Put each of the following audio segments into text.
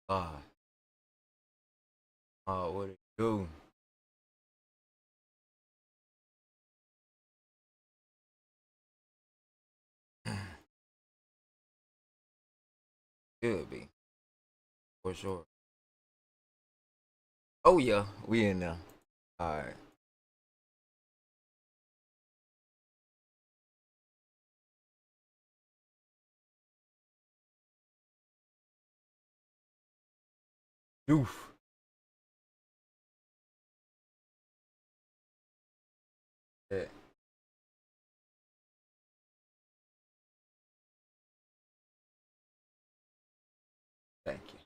Ah, what it do? Could be for sure. Oh yeah, we in there. All right. Oof. Yeah, thank you.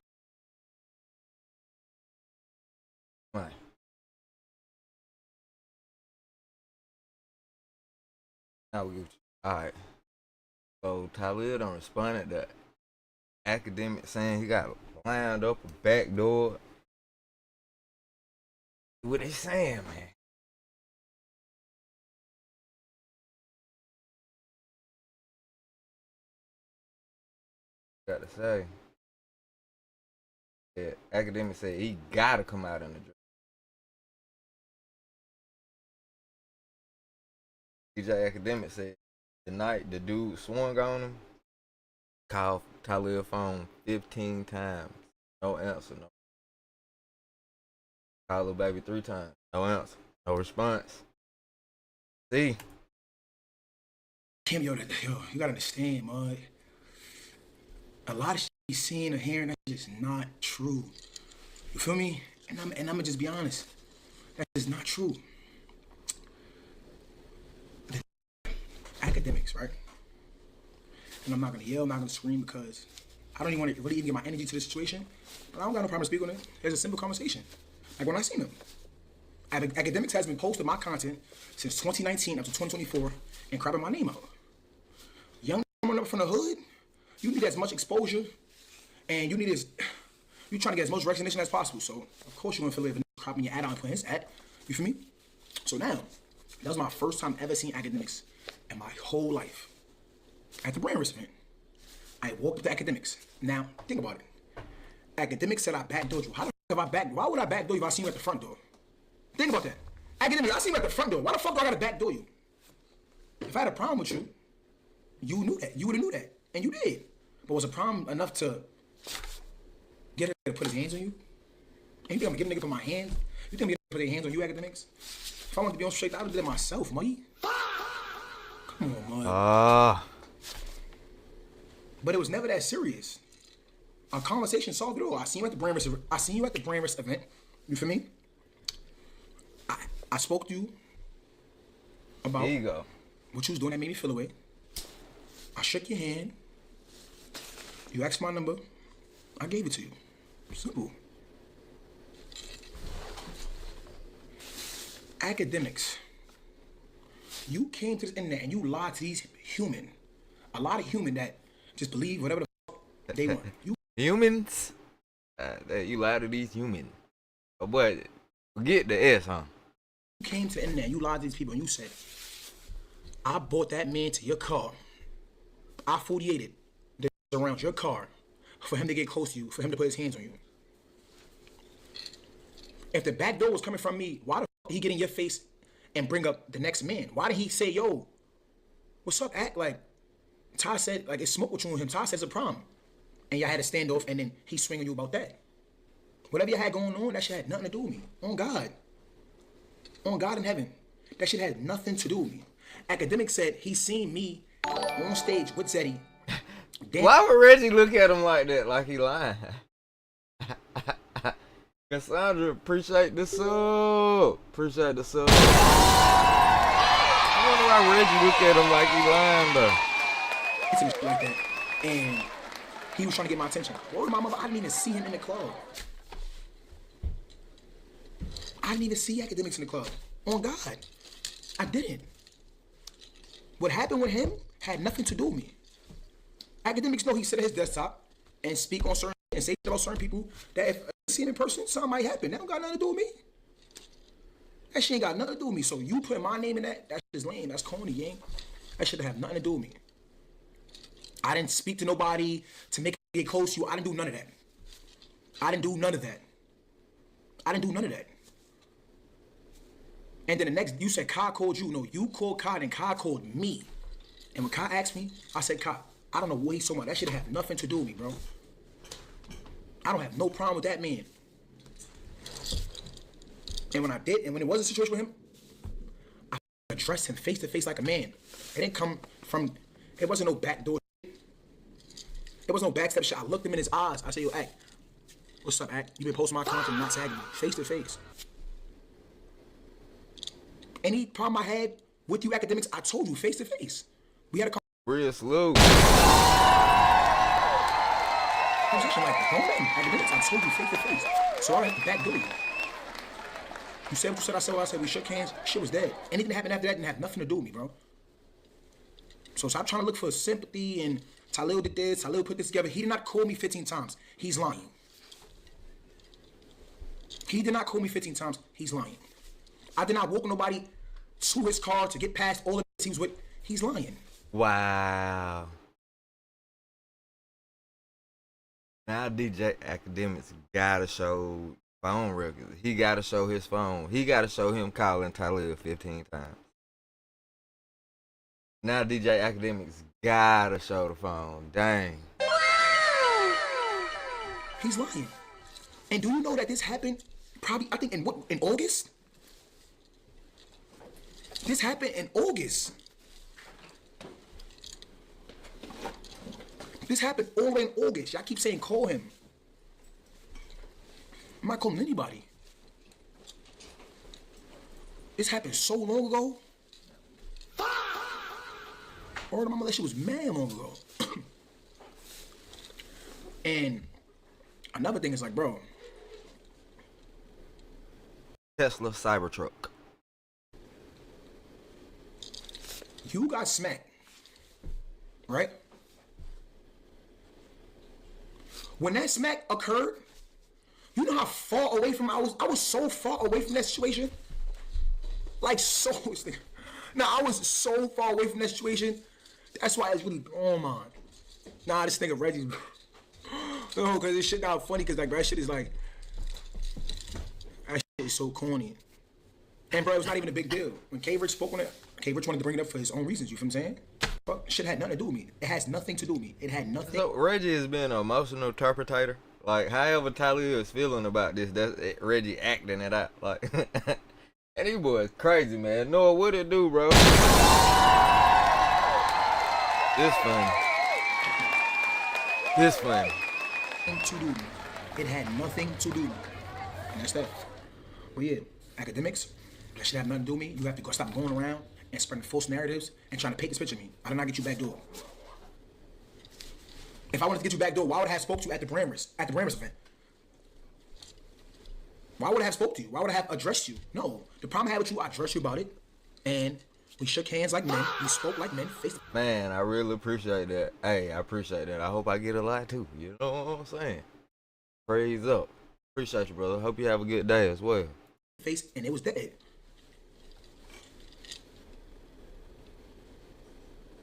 All right. Now we get you. All right. So Tylil done responded to academic saying he got lined up a back door. What they saying, man? Got to say. Yeah, academic said he gotta come out in the dress. DJ academic said the night the dude swung on him, called Tylil phone 15 times. No answer. No. Call her baby 3 times. No answer. No response. See? Kim, yo, you gotta understand, man. A lot of shit he's seeing or hearing that's just not true. You feel me? And I'm gonna just be honest. That's just not true. The academics, right? And I'm not gonna yell, I'm not gonna scream because I don't even want to really even get my energy to the situation. But I don't got no problem speaking on it. It's a simple conversation. Like when I seen him. Academics has been posting my content since 2019 up to 2024 and crapping my name out. Young coming up from the hood, you need as much exposure and you trying to get as much recognition as possible. So of course you're gonna feel like cropping your ad out and putting his ad. You feel me? So now, that was my first time ever seeing academics in my whole life. At the brain event, I walked up to academics. Now, think about it. Academics said I backdoored you. How the fuck have I back? Why would I backdoor you if I seen you at the front door? Think about that. Academics, I seen you at the front door. Why the fuck do I gotta backdoor you? If I had a problem with you, you knew that. You would've knew that. And you did. But was a problem enough to get her to put his hands on you? And you think I'm gonna get a nigga put my hand? You think I'm gonna put their hands on you, academics? If I wanted to be on straight, I would've did it myself, muddy. Come on, mud. But it was never that serious. A conversation solved it all. I seen you at the Brandrest event. You feel me? I spoke to you about There you go. what you was doing that made me feel away. I shook your hand. You asked my number. I gave it to you. Simple. Academics. You came to this internet and you lied to these human. A lot of human that just believe whatever the fuck they want. You Humans? You lie to these humans. But forget the S, huh? came to the internet, you lied to these people, and you said, I bought that man to your car. I 48'd the around your car for him to get close to you, for him to put his hands on you. If the back door was coming from me, why the fuck did he get in your face and bring up the next man? Why did he say, yo, what's up, act like Ty said, like it's smoke with you and him. Ty says a problem. And y'all had a standoff and then he swinging you about that. Whatever you had going on, that shit had nothing to do with me. On God. On God in heaven. That shit had nothing to do with me. Academic said he seen me on stage with Zeddy. Why would Reggie look at him like that, like he lying? Cassandra, appreciate the sub. Appreciate the sub. I wonder why Reggie look at him like he lying though. Like that. And he was trying to get my attention. Word my mother, I didn't even see him in the club. I didn't even see academics in the club. On God. I didn't. What happened with him had nothing to do with me. Academics know he sit at his desktop and speak on certain and say about certain people that if I see him in person, something might happen. That don't got nothing to do with me. That shit ain't got nothing to do with me. So you put my name in that shit is lame. That's corny, gang. That shit have nothing to do with me. I didn't speak to nobody to make it get close to you. I didn't do none of that. I didn't do none of that. I didn't do none of that. And then the next, you said Kai called you. No, you called Kai, and Kai called me. And when Kai asked me, I said, Kai, I don't know what he's talking about. That shit have nothing to do with me, bro. I don't have no problem with that man. And when I did, and when it was a situation with him, I addressed him face to face like a man. It didn't come from, it wasn't no backdoor shit. It wasn't no backstep shit. I looked him in his eyes. I said, yo, Act, what's up, Act? You been posting my content and not tagging me. Face to face. Any problem I had with you, Academics, I told you face to face. We had a Real slow. conversation like, don't let me. Academics, I told you face to face. So I had to backdoor you. You said what you said, I said what I said. We shook hands. Shit was dead. Anything that happened after that didn't have nothing to do with me, bro. So stop trying to look for sympathy and Tylil did this, Tylil put this together. He did not call me 15 times. He's lying. He did not call me 15 times. He's lying. I did not walk nobody to his car to get past all of this he was with. He's lying. Wow. Now DJ Akademiks gotta show phone records. He gotta show his phone. He gotta show him calling Tylil 15 times. Now DJ Akademiks gotta show the phone. Dang. He's lying. And do you know that this happened probably, I think, in August? This happened in August. This happened all the way in August. Y'all keep saying call him. I'm not calling anybody. This happened so long ago. Or the mama, that shit was mad long ago. And another thing is like, bro. Tesla Cybertruck. You got smacked, right? When that smack occurred, you know how far away from I was so far away from that situation. Like so, I was so far away from that situation. That's why it's really, oh my. Nah, this nigga Reggie. No, because this shit got funny because like that shit is like, that shit is so corny. And bro, it was not even a big deal. When K-Rich spoke on it, K-Rich wanted to bring it up for his own reasons, you feel what I'm saying? But shit had nothing to do with me. It has nothing to do with me. It had nothing. So Reggie has been an emotional interpreter. Like however Tylil is feeling about this, that's it, Reggie acting it out. Like and these boys crazy, man. Noah, what it do, bro? This funny. This funny. To do with me. It had nothing to do with me. And that's that. Well, yeah, Academics, that shit have nothing to do with me. You have to go stop going around and spreading false narratives and trying to paint this picture of me. I did not get you back door. If I wanted to get you back door, why would I have spoke to you at the Brammers event? Why would I have spoke to you? Why would I have addressed you? No. The problem I had with you, I addressed you about it, and we shook hands like men. We spoke like men. Man, I really appreciate that. Hey, I appreciate that. I hope I get a lot too. You know what I'm saying? Praise up. Appreciate you, brother. Hope you have a good day as well. Face, and it was dead.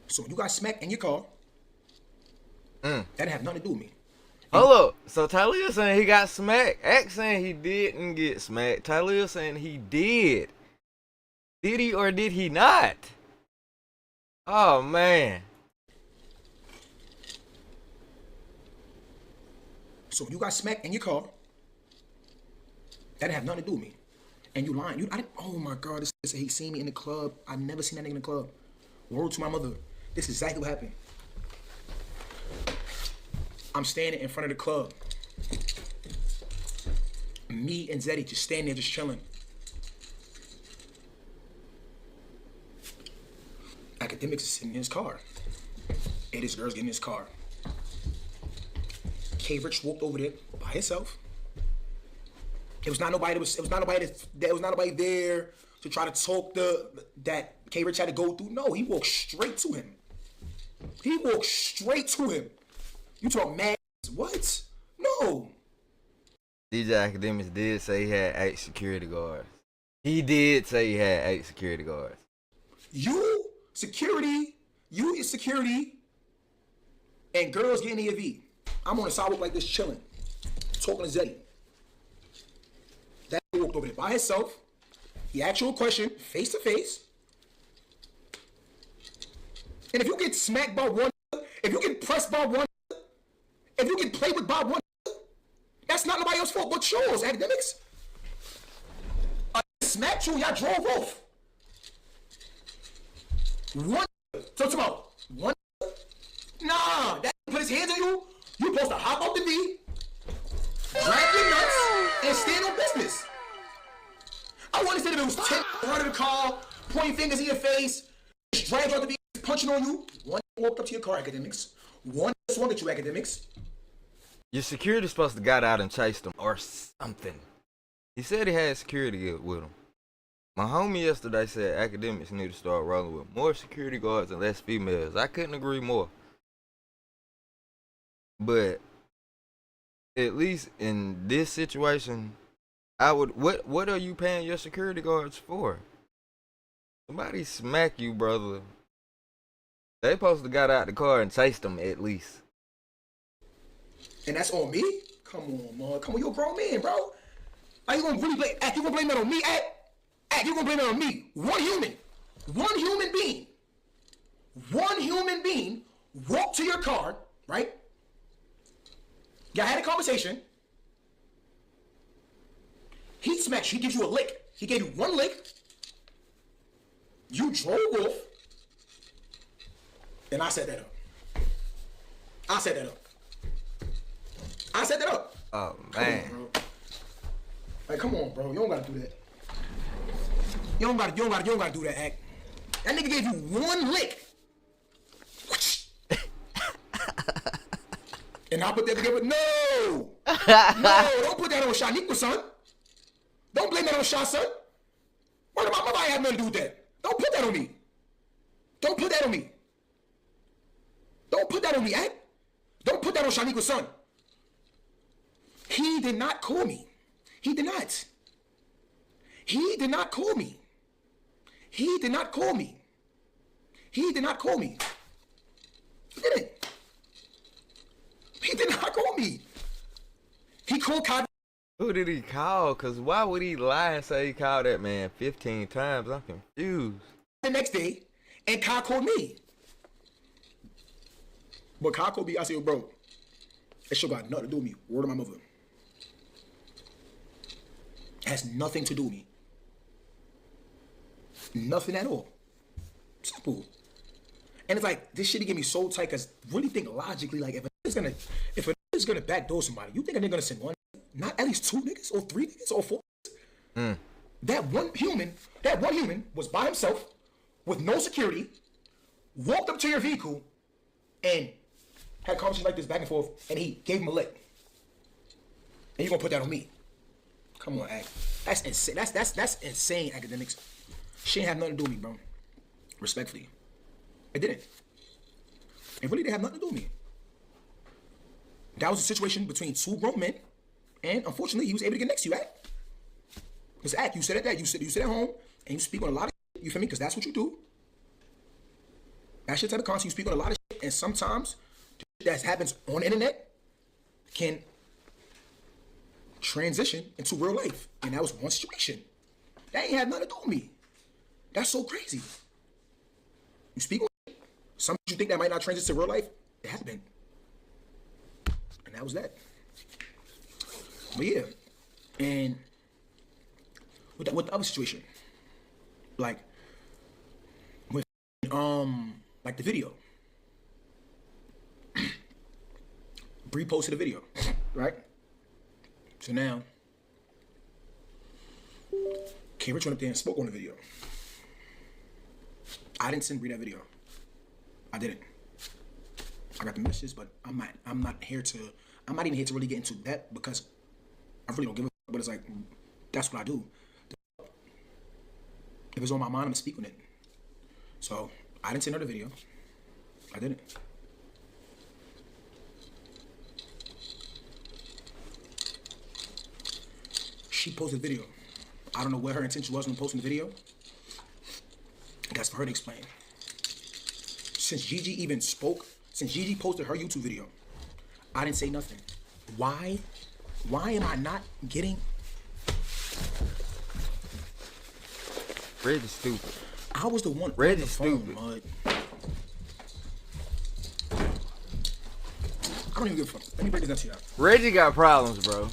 So when you got smacked in your car, that didn't have nothing to do with me. Hold up. So Tylil saying he got smacked. X saying he didn't get smacked. Tylil saying he did. Did he or did he not? Oh man. So when you got smacked in your car, that didn't have nothing to do with me. And you lying. I didn't. Oh my God! This said he seen me in the club. I never seen that nigga in the club. Word to my mother. This is exactly what happened. I'm standing in front of the club. Me and Zeddy just standing there, just chilling. Akademiks is sitting in his car. And this girl's getting in his car. K-Rich walked over there by himself. It was not nobody there to try to talk that K-Rich had to go through. No, he walked straight to him. He walked straight to him. You talk mad? What? No. DJ Akademiks did say he had 8 security guards. He did say he had 8 security guards. You is security, and girls getting the EV. I'm on the sidewalk like this chilling. talking to Zeddy. That walked over there by himself. He asked you a question face to face. And if you get smacked by one, if you get pressed by one, if you get played with by one, that's not nobody else's fault but yours, Akademiks. I smacked you, y'all drove off. One, so tomorrow, one, nah, that put his hands on you, you supposed to hop up the knee, grab your nuts, and stand on business. I want to say that it was 10 running the car, pointing fingers in your face, dragged you out the vehicle, punching on you. One walked up to your car, Akademiks. One swung at you, Akademiks. Your security's supposed to got out and chased him or something. He said he had security with him. My homie yesterday said Akademiks need to start rolling with more security guards and less females. I couldn't agree more. But at least in this situation, I would. What are you paying your security guards for? Somebody smack you, brother. They supposed to got out the car and chased him at least. And that's on me? Come on, man. Come on, you're a grown man, bro. Are you gonna really blame? You gonna blame that on me? You gonna blame that on me? One human being walked to your car, right? Y'all had a conversation. He smacks you. He gives you a lick. He gave you one lick. You drove off. And I set that up. Oh man. Come on, bro. You don't gotta do that. You don't gotta do that, Act. That nigga gave you one lick. And I put that together. No, don't put that on Shaniqua, son. Don't blame that on Sha, son. What about my mother? I have nothing to do with that. Don't put that on me. Don't put that on me, Act. Don't put that on Shaniqua's son. He did not call me. He did not call me. He didn't. He did not call me. He called Kai. Who did he call? Cause why would he lie and say he called that man 15 times? I'm confused. The next day, and Kai called me. But Kai called me. I said, bro, that shit got nothing to do with me. Word of my mother. It has nothing to do with me. Nothing at all. Simple. And it's like, this shit get me so tight, because really think logically, like, if a nigga's gonna backdoor somebody, you think a nigga gonna send one, not at least two niggas, or three niggas, or four niggas? That one human was by himself, with no security, walked up to your vehicle, and had a conversation like this back and forth, and he gave him a lick. And you gonna put that on me? Come on, Act. That's insane. That's insane, Akademiks. She ain't have nothing to do with me, bro. Respectfully. It didn't. It really didn't have nothing to do with me. That was a situation between two grown men, and unfortunately, he was able to get next to you, Act. Because Act, you sit at that, you sit at home, and you speak on a lot of shit, you feel me? Because that's what you do. That's your type of content. You speak on a lot of shit, and sometimes that happens on the internet can transition into real life. And that was one situation. That ain't had nothing to do with me. That's so crazy. You speak on it. Some you think that might not transition to real life. It has been. And that was that. But yeah. And with the other situation, like with like the video. Bree posted a video, right? So now, K Rich went up there and spoke on the video. I didn't send Bree that video. I didn't. I got the messages, but I'm not even here to really get into that, because I really don't give a fuck, but it's like, that's what I do. If it's on my mind, I'm gonna speak on it. So I didn't send her the video. I didn't. She posted a video. I don't know what her intention was when posting the video. That's for her to explain. Since Gigi posted her YouTube video, I didn't say nothing. Why? Why am I not getting? Reggie's stupid. I was the one Reggie's on the phone, stupid. Mud. I don't even give a fuck. Let me break this down to you. Reggie got problems, bro.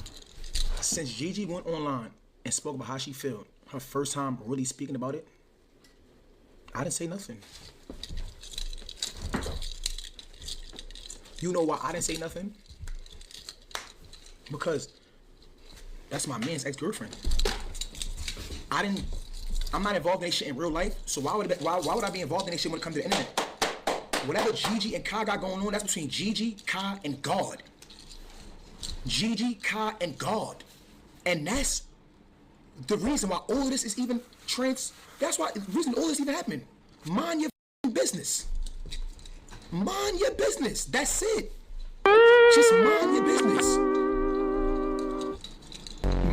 Since Gigi went online and spoke about how she felt, her first time really speaking about it, I didn't say nothing. You know why I didn't say nothing? Because that's my man's ex-girlfriend. I'm not involved in that shit in real life, so why would I be involved in that shit when it comes to the internet? Whatever Gigi and Kai got going on, that's between Gigi, Kai, and God. Gigi, Kai, and God. And that's the reason why all of this is even that's why the reason all this even happened. Mind your business. Mind your business. That's it. Just mind your business.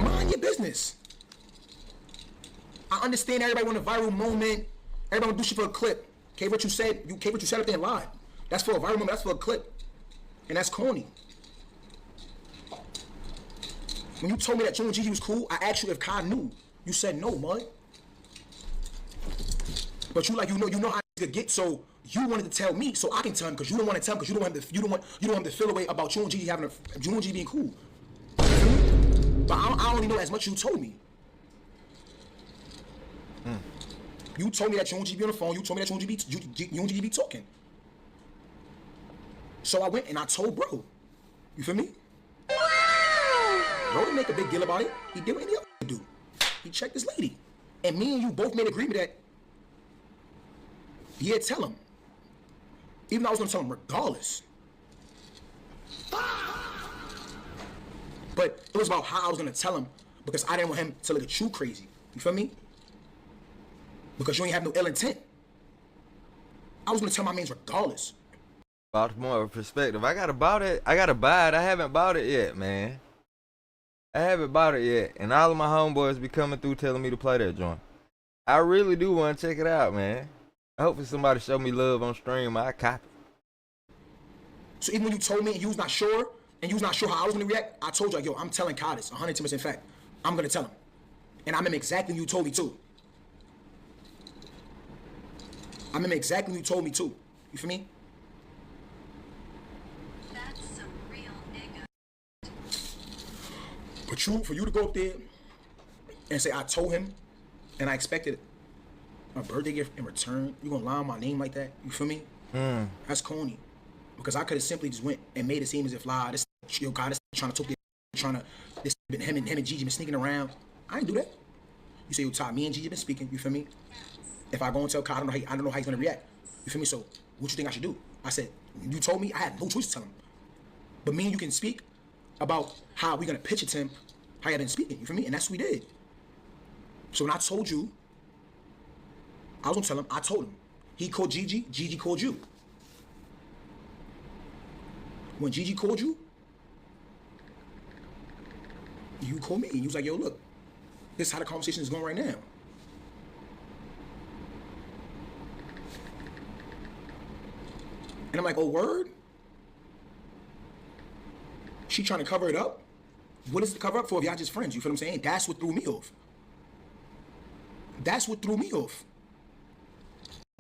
Mind your business. I understand everybody want a viral moment. Everybody want to do shit for a clip. Okay, what you said up there and lied. That's for a viral moment. That's for a clip. And that's corny. When you told me that you and Gigi was cool, I asked you if Kai knew. You said no, Mud. But you know how to get, so you wanted to tell me so I can tell him because you don't want to tell him because you don't want him to feel away about you and Gigi being cool. But I only know as much you told me. You told me that you and Gigi be on the phone. You told me that you and Gigi be talking. So I went and I told bro. You feel me? Bro didn't make a big deal about it. He did what any other do. He checked his lady. And me and you both made agreement that, yeah, tell him. Even though I was gonna tell him regardless. But it was about how I was gonna tell him because I didn't want him to look at you crazy. You feel me? Because you ain't have no ill intent. I was gonna tell my mans regardless. Baltimore perspective. I gotta buy it. I haven't bought it yet, man. I haven't bought it yet. And all of my homeboys be coming through telling me to play that joint. I really do want to check it out, man. I hope if somebody show me love on stream, I copy. So even when you told me and you was not sure how I was gonna react, I told you, like, yo, I'm telling Kai this, 110% fact. I'm gonna tell him. And I remember exactly when you told me too. You feel me? That's some real nigga. But for you to go up there and say I told him and I expected a birthday gift in return, you gonna lie on my name like that? You feel me? That's corny. Because I could have simply just went and made it seem as if this trying to talk him and Gigi been sneaking around. I ain't do that. You say, yo, Ty, me and Gigi been speaking, you feel me? If I go and tell Kai, I don't know how he's gonna react. You feel me? So what you think I should do? I said, you told me, I had no choice to tell him. But me and you can speak about how we gonna pitch it to him, how y'all been speaking, you feel me? And that's what we did. So when I told you, I was gonna tell him, I told him. He called Gigi, Gigi called you. When Gigi called you, you called me and you was like, yo, look, this is how the conversation is going right now. And I'm like, oh, word? She trying to cover it up? What is the cover up for if y'all just friends? You feel what I'm saying? That's what threw me off.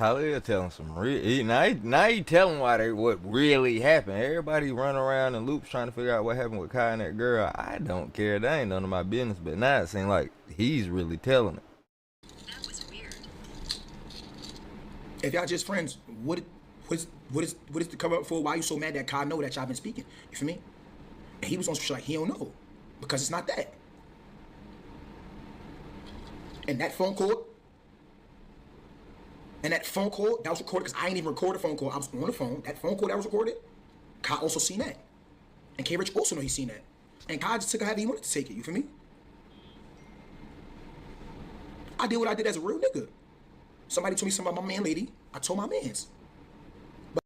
Tylil telling some real. Now he telling what really happened. Everybody run around in loops trying to figure out what happened with Kai and that girl. I don't care. That ain't none of my business. But now it seems like he's really telling it. That was weird. If y'all just friends, what is the cover up for? Why you so mad that Kai know that y'all been speaking? You feel me? And he was on some shit like he don't know because it's not that. And that phone call that was recorded because I ain't even record the phone call. I was on the phone. That phone call that was recorded, Kai also seen that, and K Rich also know he seen that. And Kai just took it how he wanted to take it. You feel me? I did what I did as a real nigga. Somebody told me something about my man, lady. I told my mans.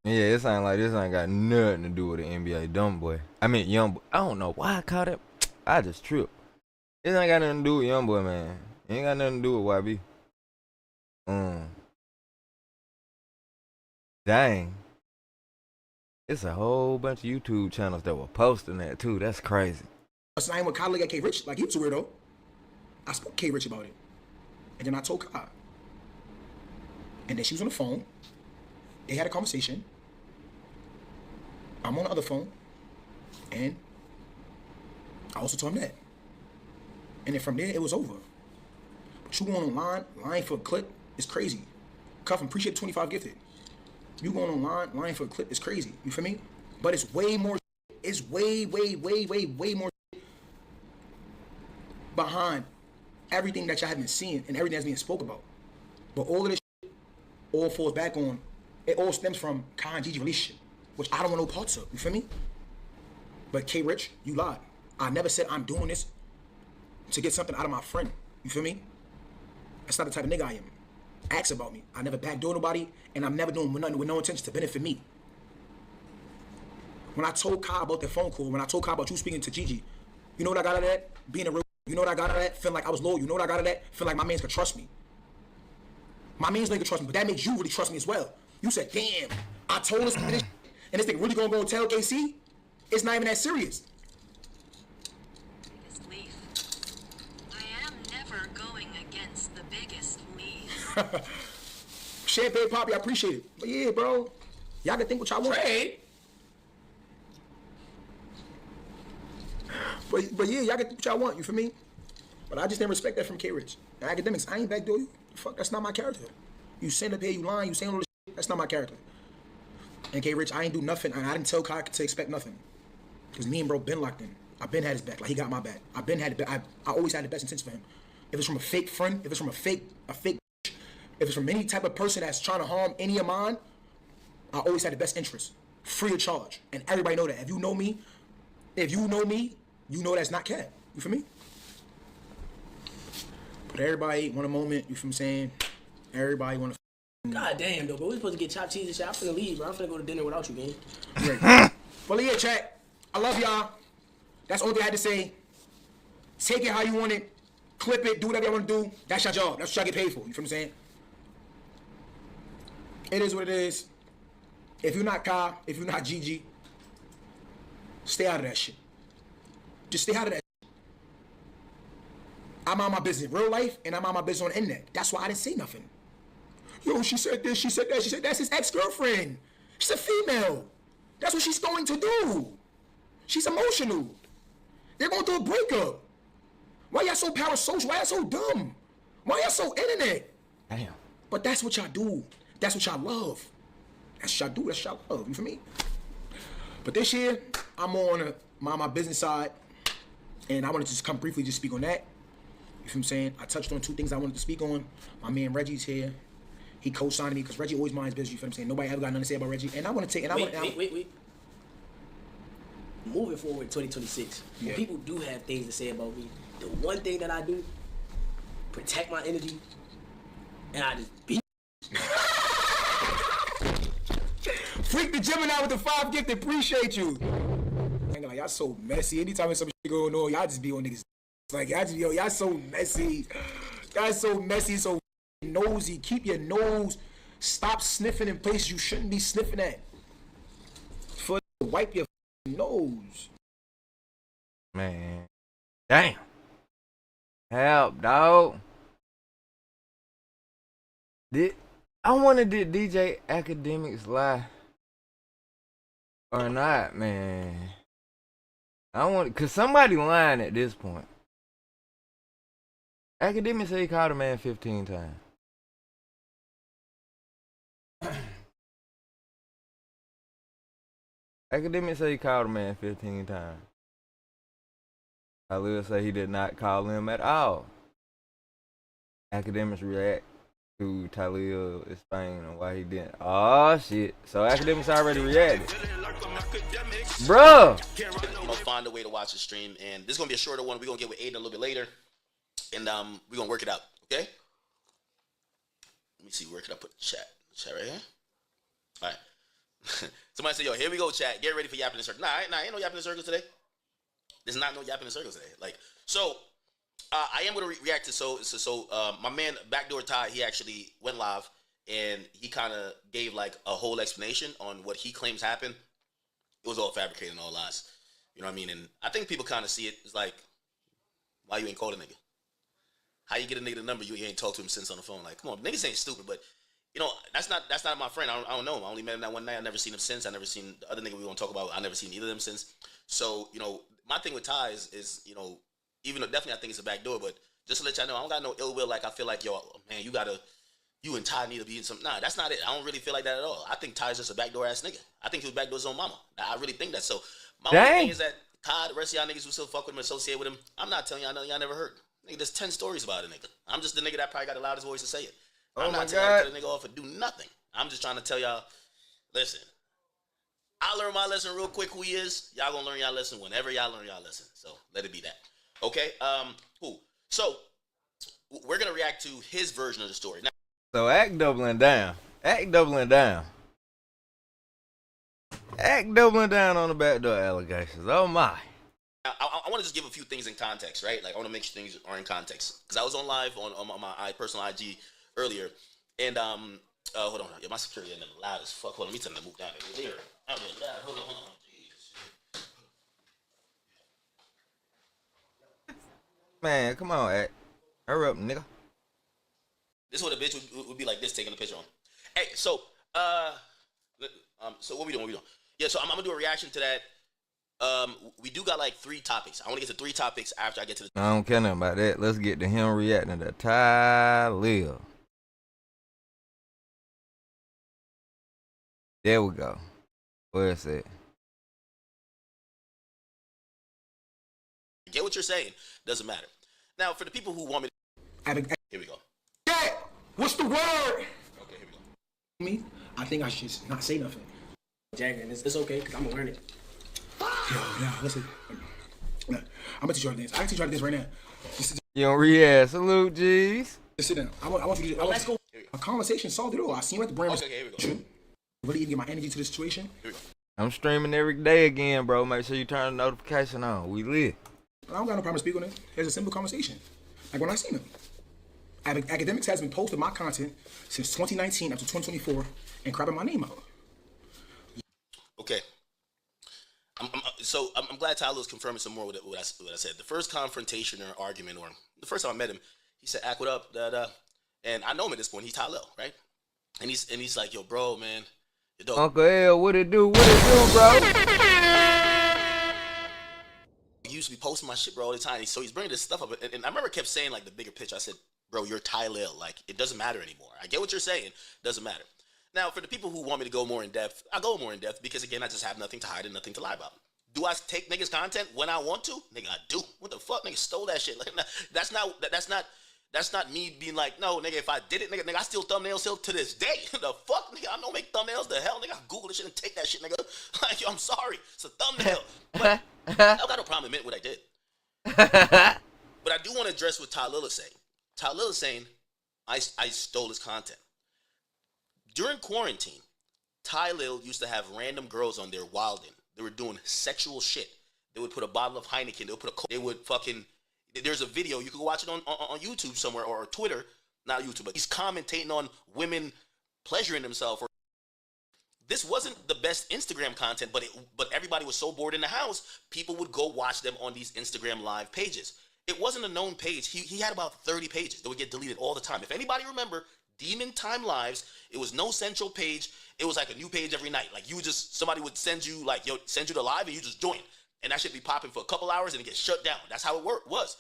Yeah, it sound like this ain't got nothing to do with the NBA dumb boy. I mean, young boy. I don't know why I caught it. I just tripped. It ain't got nothing to do with young boy, man. It ain't got nothing to do with YB. Dang. It's a whole bunch of YouTube channels that were posting that too. That's crazy. I ain't with Kyle at K Rich, like he was a weirdo. I spoke to K Rich about it. And then I told Kyle. And then she was on the phone. They had a conversation. I'm on the other phone. And I also told him that. And then from there, it was over. But you going online, lying for a clip, is crazy. Cuffin, appreciate 25 gifted. You going online, lying for a clip is crazy. You feel me? But it's way more. It's way more behind everything that y'all have been seeing and everything that's being spoke about. But all of this all falls back on, it all stems from Kai and Gigi relationship, which I don't want no parts of. You feel me? But K Rich, you lied. I never said I'm doing this to get something out of my friend. You feel me? That's not the type of nigga I am. Ask about me. I never backdoor nobody, and I'm never doing nothing with no intention to benefit me. When I told Kai about the phone call, when I told Kai about you speaking to Gigi, you know what I got out of that? Being a real, you know what I got out of that? Feeling like I was loyal. You know what I got out of that? Feeling like my mans could trust me. My mans could trust me, but that makes you really trust me as well. You said, damn, I told this and this thing really gonna go and tell KC? It's not even that serious. Biggest leaf. I am never going against the biggest leaf. Champagne Poppy, I appreciate it. But yeah, bro, y'all can think what y'all want. Trade. But yeah, y'all can think what y'all want, you feel me? But I just didn't respect that from K Rich. And Academics, I ain't backdoor you. Fuck, that's not my character. You sitting up here, you lying, you saying all this shit, that's not my character. And K Rich, I ain't do nothing, and I didn't tell Kai to expect nothing. Because me and bro been locked in. I been had his back, like he got my back. I been had it, I always had the best intentions for him. If it's from a fake friend, if it's from a fake bitch, if it's from any type of person that's trying to harm any of mine, I always had the best interest, free of charge. And everybody know that. If you know me, you know that's not cat. You feel me? But everybody want a moment, you feel what I'm saying? Everybody want to. God damn, though, bro. We supposed to get chopped cheese and shit. I'm finna leave, bro. I'm finna go to dinner without you, man. Right. Well, yeah, chat. I love y'all. That's all I had to say. Take it how you want it. Clip it. Do whatever you want to do. That's your job. That's what y'all get paid for. You feel what I'm saying? It is what it is. If you're not Kai, if you're not Gigi, stay out of that shit. Just stay out of that shit. I'm on my business in real life, and I'm on my business on the internet. That's why I didn't say nothing. Yo, she said this, she said that, she said that's his ex-girlfriend. She's a female. That's what she's going to do. She's emotional. They're going through a breakup. Why y'all so parasocial? Why y'all so dumb? Why y'all so internet? Damn. But that's what y'all do. That's what y'all love. That's what y'all do. That's what y'all love. You feel me? But this year, I'm on my business side, and I wanted to just come briefly just speak on that. You feel what I'm saying? I touched on two things I wanted to speak on. My man Reggie's here. He co-signed me because Reggie always minds business. You feel what I'm saying? Nobody ever got nothing to say about Reggie. And I want to take. And Wait. Moving forward, 2026. Yeah. When people do have things to say about me, the one thing that I do, protect my energy, and I just beat. Freak the Gemini with the 5 gift. Appreciate you. Like, y'all so messy. Anytime there's some shit going on, y'all just be on niggas. Like, y'all so messy. Y'all so messy, so nosy. Keep your nose. Stop sniffing in places you shouldn't be sniffing at. Wipe your nose. Man. Damn. Help, dog. Did DJ Akademiks lie or not, man? Cause somebody lying at this point. Akademiks say he called a man 15 times. Akademiks say he called a man 15 times. Tylil say he did not call him at all. Akademiks react to Tylil explaining on why he didn't. Oh shit. So Akademiks already reacted. Bruh. I'm gonna find a way to watch the stream, and this is gonna be a shorter one. We're gonna get with Aiden a little bit later, and we're gonna work it out, okay? Let me see, where can I put the chat? Chat right here? Alright. Somebody say, yo, here we go, chat. Get ready for yapping in circles. Nah, ain't no yapping in circles today. There's not no yapping in circles today. Like, so I am gonna react to my man Backdoor Ty, he actually went live and he kind of gave like a whole explanation on what he claims happened. It was all fabricated and all lies. You know what I mean? And I think people kind of see it as like, why you ain't call a nigga? How you get a nigga the number you ain't talked to him since on the phone? Like, come on, niggas ain't stupid, but you know that's not my friend. I don't know him. I only met him that one night. I never seen him since. I never seen the other nigga we want to talk about. I never seen either of them since. So you know, my thing with Ty is you know, even though definitely I think it's a back door, but just to let y'all know, I don't got no ill will. Like I feel like yo, man, you and Ty need to be in some. Nah, that's not it. I don't really feel like that at all. I think Ty's just a backdoor ass nigga. I think he was backdoor his own mama. I really think that. So my only thing is that Ty, the rest of y'all niggas who still fuck with him, associate with him, I'm not telling y'all nothing y'all never heard. Nigga, there's 10 stories about a nigga. I'm just the nigga that probably got the loudest voice to say it. I'm not telling the nigga off and do nothing. I'm just trying to tell y'all, listen, I learned my lesson real quick who he is. Y'all gonna learn y'all lesson whenever y'all learn y'all lesson. So let it be that. Okay? Cool. So we're gonna react to his version of the story. Now, So act doubling down. Act doubling down. Act doubling down on the backdoor allegations. Oh my. I want to just give a few things in context, right? Like I want to make sure things are in context because I was on live on my personal IG earlier, and hold on, yeah, my security is loud as fuck. Hold on, let me tell them to move down there. Hold on. Jesus. Man, come on, Act. Hurry up, nigga. This is what a bitch would be like this taking a picture on. Hey, so so what we doing? Yeah, so I'm gonna do a reaction to that. We do got like 3 topics. I want to get to 3 topics after I get to the. I don't care nothing about that. Let's get to him reacting to Tylil. There we go. Where is it? Get what you're saying. Doesn't matter. Now, for the people who want me to. Here we go. Yeah, what's the word? Okay, here we go. Me, I think I should not say nothing. Jagger, and it's okay because I'm gonna learn it. Yo, listen. I'm gonna teach you how to dance. I can teach you how to dance right now. Just You don't react. Salute, G's. sit down. I want you to. Let's go. A conversation solved it all. I seen you at the brand. Okay, here we go. Really even get my energy to the situation. Here we go. I'm streaming every day again, bro. Make sure you turn the notification on. We lit. I don't got no problem speaking on it. It's a simple conversation. Like when I seen him. Akademiks has been posting my content since 2019 up to 2024 and crapping my name out. Okay. I'm glad Tyler's confirming some more with what I said. The first confrontation or argument, or the first time I met him, he said, "Ack, what up?" And I know him at this point. He's Tylil, right? And he's like, "Yo, bro, man, your dog." Uncle L, what it do? What it do, bro? He used to be posting my shit, bro, all the time. So he's bringing this stuff up, and I remember kept saying like the bigger picture. I said, "Bro, you're Tylil. Like it doesn't matter anymore. I get what you're saying. Doesn't matter." Now, for the people who want me to go more in depth, I go more in depth because again, I just have nothing to hide and nothing to lie about. Do I take niggas' content when I want to? Nigga, I do. What the fuck? Nigga stole that shit. Like, that's not me being like, no, nigga, if I did it, nigga, I steal thumbnails still to this day. The fuck, nigga, I don't make thumbnails. The hell, nigga, I Google this shit and take that shit, nigga. Like, yo, I'm sorry. It's a thumbnail. But I don't got no problem admitting what I did. But I do want to address what Tylil is saying. Tylil is saying, I stole his content. During quarantine, Tylil used to have random girls on there wilding. They were doing sexual shit. They would put a bottle of Heineken. They would fucking. There's a video you can go watch it on YouTube somewhere or Twitter, not YouTube. But he's commentating on women pleasuring themselves. This wasn't the best Instagram content, but everybody was so bored in the house, people would go watch them on these Instagram live pages. It wasn't a known page. He had about 30 pages that would get deleted all the time. If anybody remember Demon Time Lives, it was no central page. It was like a new page every night. Like somebody would send you the live and you just join. And that should be popping for a couple hours and it gets shut down. That's how it was.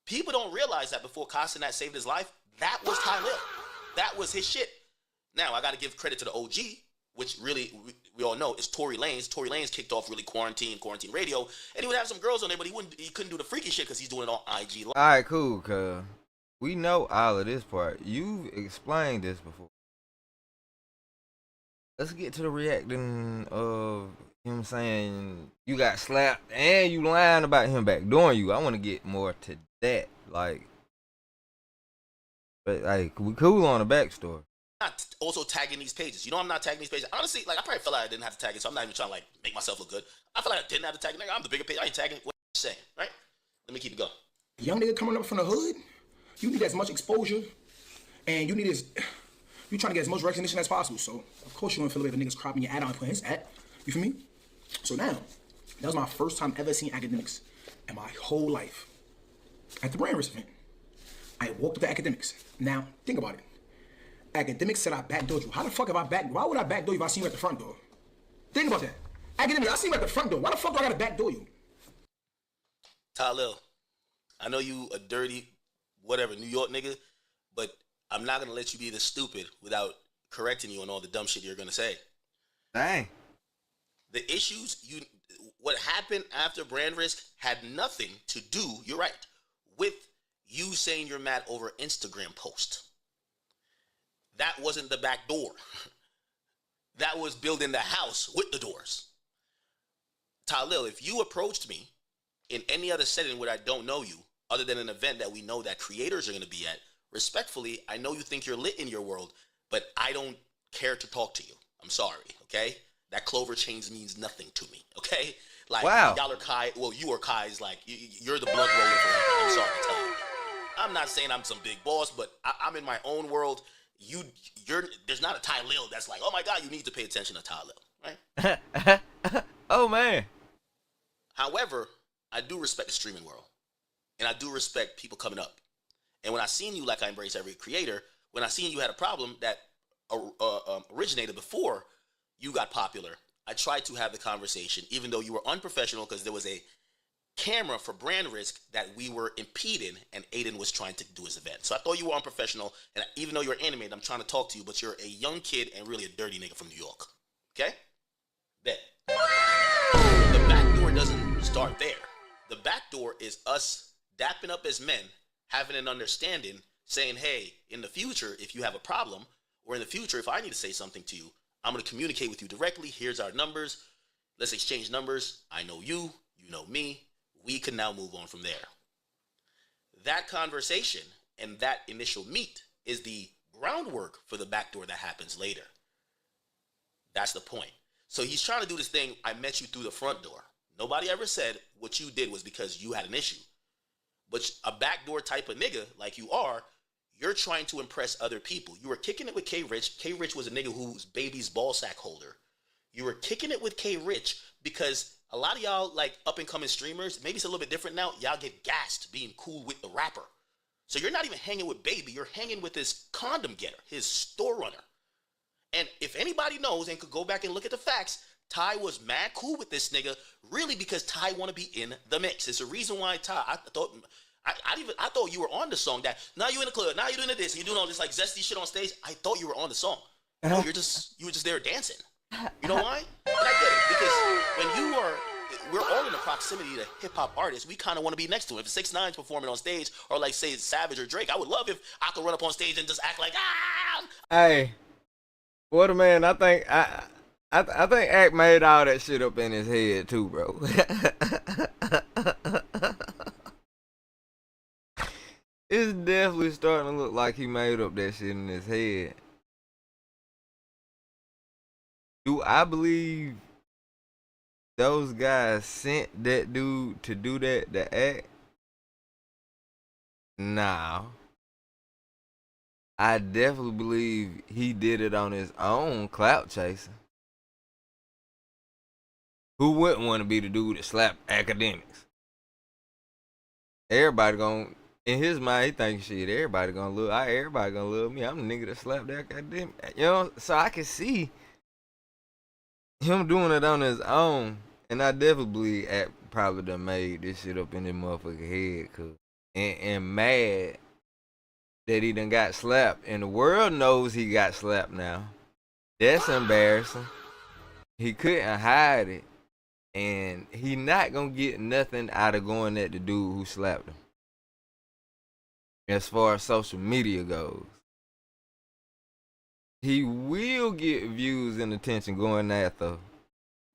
People don't realize that before Castanat saved his life, that was Tylil. That was his shit. Now, I got to give credit to the OG, which really, we all know, is Tory Lanez. Tory Lanez kicked off really quarantine radio. And he would have some girls on there, but he couldn't do the freaky shit because he's doing it on IG Live. All right, cool, cuz. We know all of this part. You've explained this before. Let's get to the reacting of him saying you got slapped and you lying about him backdooring you. I want to get more to that. But we cool on the backstory. Not also tagging these pages. You know I'm not tagging these pages. Honestly, I probably felt like I didn't have to tag it, so I'm not even trying to make myself look good. I feel like I didn't have to tag it. Nigga, I'm the bigger page. I ain't tagging what you're saying, right? Let me keep it going. Young nigga coming up from the hood, you need as much exposure, and you trying to get as much recognition as possible. So of course you don't feel the way the nigga's cropping your ad on and putting his ad. You feel me? So now, That was my first time ever seeing Akademiks in my whole life. At the brand risk event, I walked up to Akademiks. Now, think about it. Akademiks said I backdoored you. How the fuck have I why would I backdoor you if I seen you at the front door? Think about that. Akademiks, I seen you at the front door. Why the fuck do I gotta backdoor you? Tylil, I know you a dirty, whatever, New York nigga, but I'm not gonna let you be this stupid without correcting you on all the dumb shit you're gonna say. Dang. The issues what happened after brand risk had nothing to do, you're right, with you saying you're mad over Instagram post. That wasn't the back door. That was building the house with the doors. Tylil, if you approached me in any other setting where I don't know you, other than an event that we know that creators are going to be at, respectfully, I know you think you're lit in your world, but I don't care to talk to you. I'm sorry, okay? That clover change means nothing to me, okay? Like, wow. Y'all are Kai, well, you are Kai's, like, you're the blood roller for him. I'm sorry to tell you. I'm not saying I'm some big boss, but I'm in my own world. There's not a Tylil that's like, oh my God, you need to pay attention to Tylil, right? Oh, man. However, I do respect the streaming world, and I do respect people coming up. And when I seen you, like I embrace every creator, when I seen you had a problem that originated before you got popular, I tried to have the conversation, even though you were unprofessional because there was a camera for brand risk that we were impeding, and Aiden was trying to do his event. So I thought you were unprofessional, and even though you're animated, I'm trying to talk to you, but you're a young kid and really a dirty nigga from New York. Okay? Bet. The back door doesn't start there. The back door is us dapping up as men, having an understanding, saying, hey, in the future, if you have a problem, or in the future, if I need to say something to you, I'm going to communicate with you directly. Here's our numbers. Let's exchange numbers. I know you. You know me. We can now move on from there. That conversation and that initial meet is the groundwork for the backdoor that happens later. That's the point. So he's trying to do this thing, I met you through the front door. Nobody ever said what you did was because you had an issue. But a backdoor type of nigga like you are, you're trying to impress other people. You were kicking it with K Rich. K Rich was a nigga whose baby's ball sack holder. You were kicking it with K Rich because a lot of y'all, like up and coming streamers, maybe it's a little bit different now. Y'all get gassed being cool with the rapper. So you're not even hanging with Baby. You're hanging with his condom getter, his store runner. And if anybody knows and could go back and look at the facts, Ty was mad cool with this nigga, really because Ty want to be in the mix. It's a reason why Ty, I thought you were on the song that now you in the club, now you're doing this, and you're doing all this like zesty shit on stage. I thought you were on the song. No, you were just there dancing. You know why? And I get it, because when we're all in the proximity to hip hop artists, we kind of want to be next to him. If 6ix9ine's performing on stage, or like say Savage or Drake, I would love if I could run up on stage and just act like Hey, what a man! I think Act made all that shit up in his head too, bro. It's definitely starting to look like he made up that shit in his head. Do I believe those guys sent that dude to do that, to act? Nah. I definitely believe he did it on his own, clout chasing. Who wouldn't want to be the dude that slapped Akademiks? Everybody in his mind, he thinks shit, everybody gonna love me. I'm the nigga that slapped Akademiks. You know, so I can see him doing it on his own, and I definitely believe Act probably done made this shit up in his motherfucking head, and mad that he done got slapped, and the world knows he got slapped now. That's embarrassing. He couldn't hide it, and he not gonna get nothing out of going at the dude who slapped him. As far as social media goes, he will get views and attention going after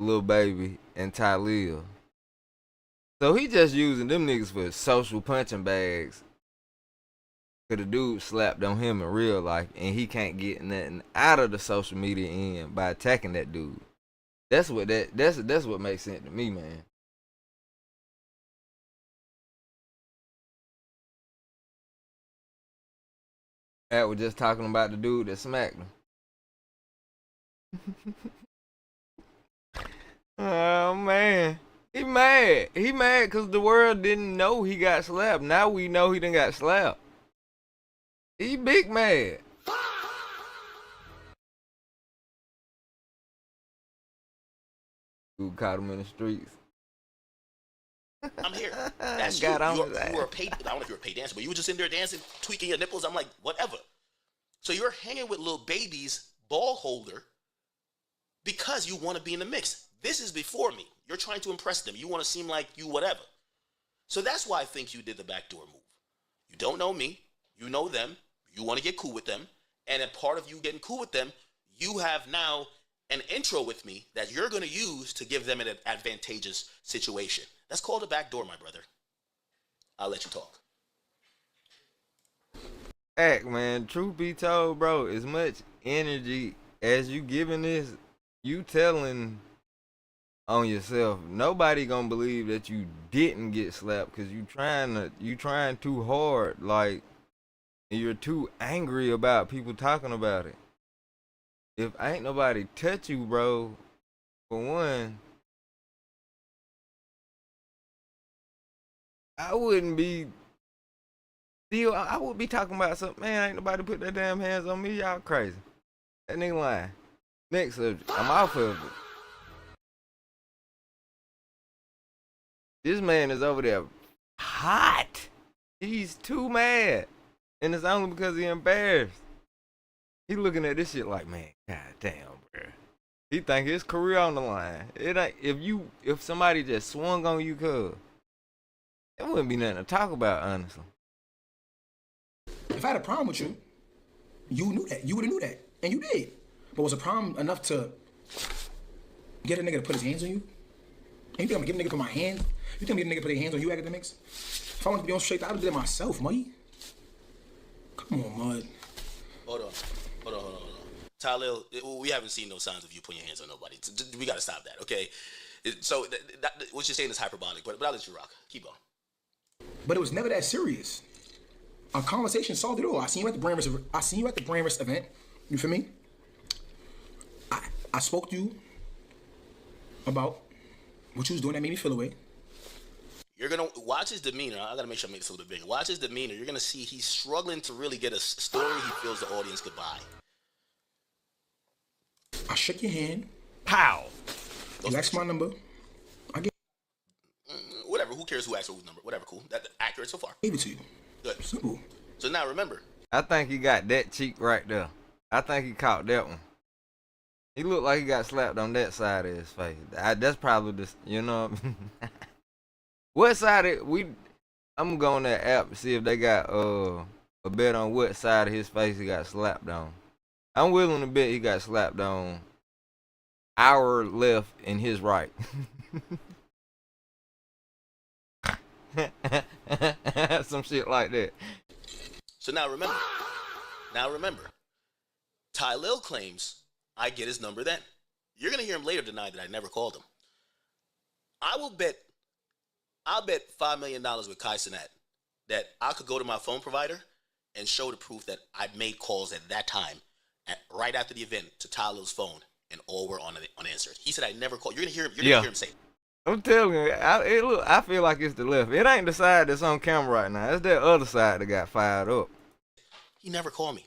Lil Baby and Tylil. So he just using them niggas for social punching bags. Cause the dude slapped on him in real life, and he can't get nothing out of the social media end by attacking that dude. That's what makes sense to me, man. That was just talking about the dude that smacked him. Oh man, mad. He mad because the world didn't know he got slapped. Now we know he done got slapped. He big mad. Who caught him in the streets? I'm here. That's Got on you. his ass. You were a paid. I don't know if you were a paid dancer, but you were just in there dancing, tweaking your nipples. I'm like, whatever. So you're hanging with Lil Baby's ball holder because you want to be in the mix. This is before me. You're trying to impress them. You want to seem like you whatever. So that's why I think you did the backdoor move. You don't know me. You know them. You want to get cool with them. And a part of you getting cool with them, you have now an intro with me that you're going to use to give them an advantageous situation. That's called a backdoor, my brother. I'll let you talk. Act, man, truth be told, bro, as much energy as you giving this, you telling on yourself. Nobody gonna believe that you didn't get slapped because you trying too hard, like, and you're too angry about people talking about it. If ain't nobody touch you, bro, for one, I wouldn't be still. I would be talking about something. Man, ain't nobody put their damn hands on me. Y'all crazy. That nigga lying. Next subject. I'm off of it. This man is over there hot. He's too mad. And it's only because he embarrassed. He looking at this shit like, man, god damn, bro. He think his career on the line. It ain't if somebody just swung on you, cuz it wouldn't be nothing to talk about, honestly. If I had a problem with you, you knew that. You would have knew that. And you did. But was a problem enough to get a nigga to put his hands on you? And you think I'm gonna get a nigga put my hand? You think I'm gonna get a nigga put their hands on you, Akademiks? If I wanted to be on straight, I would have did it myself, Muddy. Come on, Mud. Hold on. Tylil, we haven't seen no signs of you putting your hands on nobody. We got to stop that, okay? So what you're saying is hyperbolic, but I'll let you rock. Keep on. But it was never that serious. A conversation solved it all. I seen you at the Brain Rest event. You feel me? I spoke to you about what you was doing that made me feel away. You're going to watch his demeanor. I got to make sure I make this a little bit bigger. Watch his demeanor. You're going to see he's struggling to really get a story he feels the audience could buy. I shook your hand. Pow! You asked my number. I gave Whatever. Who cares who asked for whose number? Whatever. Cool. That's accurate so far. it to you. Good. Simple. So now remember. I think he got that cheek right there. I think he caught that one. He looked like he got slapped on that side of his face. That's probably this, you know. What side I'm gonna go on that app and see if they got a bet on what side of his face he got slapped on. I'm willing to bet he got slapped on our left and his right. Some shit like that. So now remember. Tylil claims I get his number then. You're going to hear him later deny that I never called him. I'll bet $5 million with Kai Cenat that I could go to my phone provider and show the proof that I made calls at that time, right after the event, to Tylil's phone, and all were unanswered. He said I never called. You're gonna hear him. You're gonna hear him say it. I'm telling you, I feel like it's the left. It ain't the side that's on camera right now. It's that other side that got fired up. He never called me.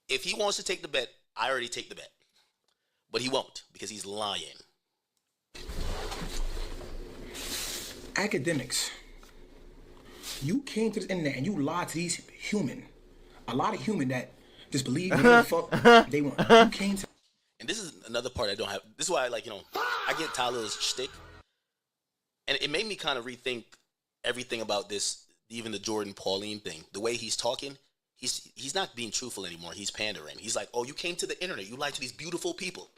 If he wants to take the bet, I already take the bet. But he won't, because he's lying. Akademiks. You came to this internet and you lied to these a lot of human that just believe whatever the fuck they want. You came to. And this is another part I don't have. This is why, I get Tylil's shtick. And it made me kind of rethink everything about this, even the Jordan Pauline thing. The way he's talking, he's not being truthful anymore. He's pandering. He's like, oh, you came to the internet. You lied to these beautiful people.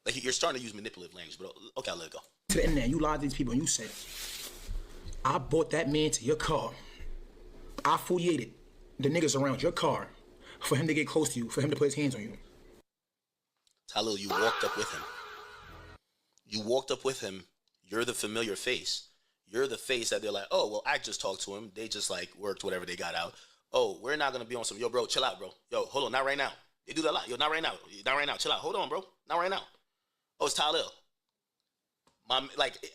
Like, you're starting to use manipulative language, but okay, I'll let it go. To the internet, you lied to these people and you said, I bought that man to your car. I foliated the niggas around your car for him to get close to you, for him to put his hands on you. Tylil, you walked up with him. You walked up with him. You're the familiar face. You're the face that they're like, oh, well, I just talked to him. They just, worked whatever they got out. Oh, we're not going to be on some, yo, bro, chill out, bro. Yo, hold on, not right now. They do that a lot. Yo, not right now. Not right now. Chill out. Hold on, bro. Not right now. Oh, it's Tylil.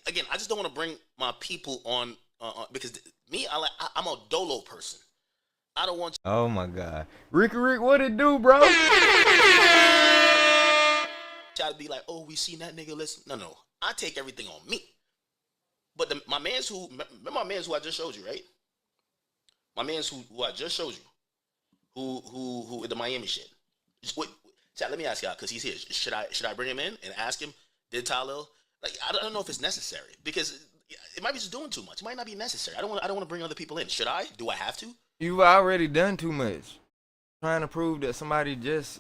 Again, I just don't want to bring my people on because me, I'm a dolo person. I don't want Oh my God, Ricky Rick, what it do, bro? y'all to be like, oh, we seen that nigga. Listen, no, I take everything on me. But my man's who I just showed you, right? My man's who I just showed you, who the Miami shit. Wait, chat, let me ask y'all because he's here. Should I bring him in and ask him? Did Tylil? Like, I don't know if it's necessary because it might be just doing too much. It might not be necessary. I don't want to bring other people in. Should I? Do I have to? You've already done too much, trying to prove that somebody just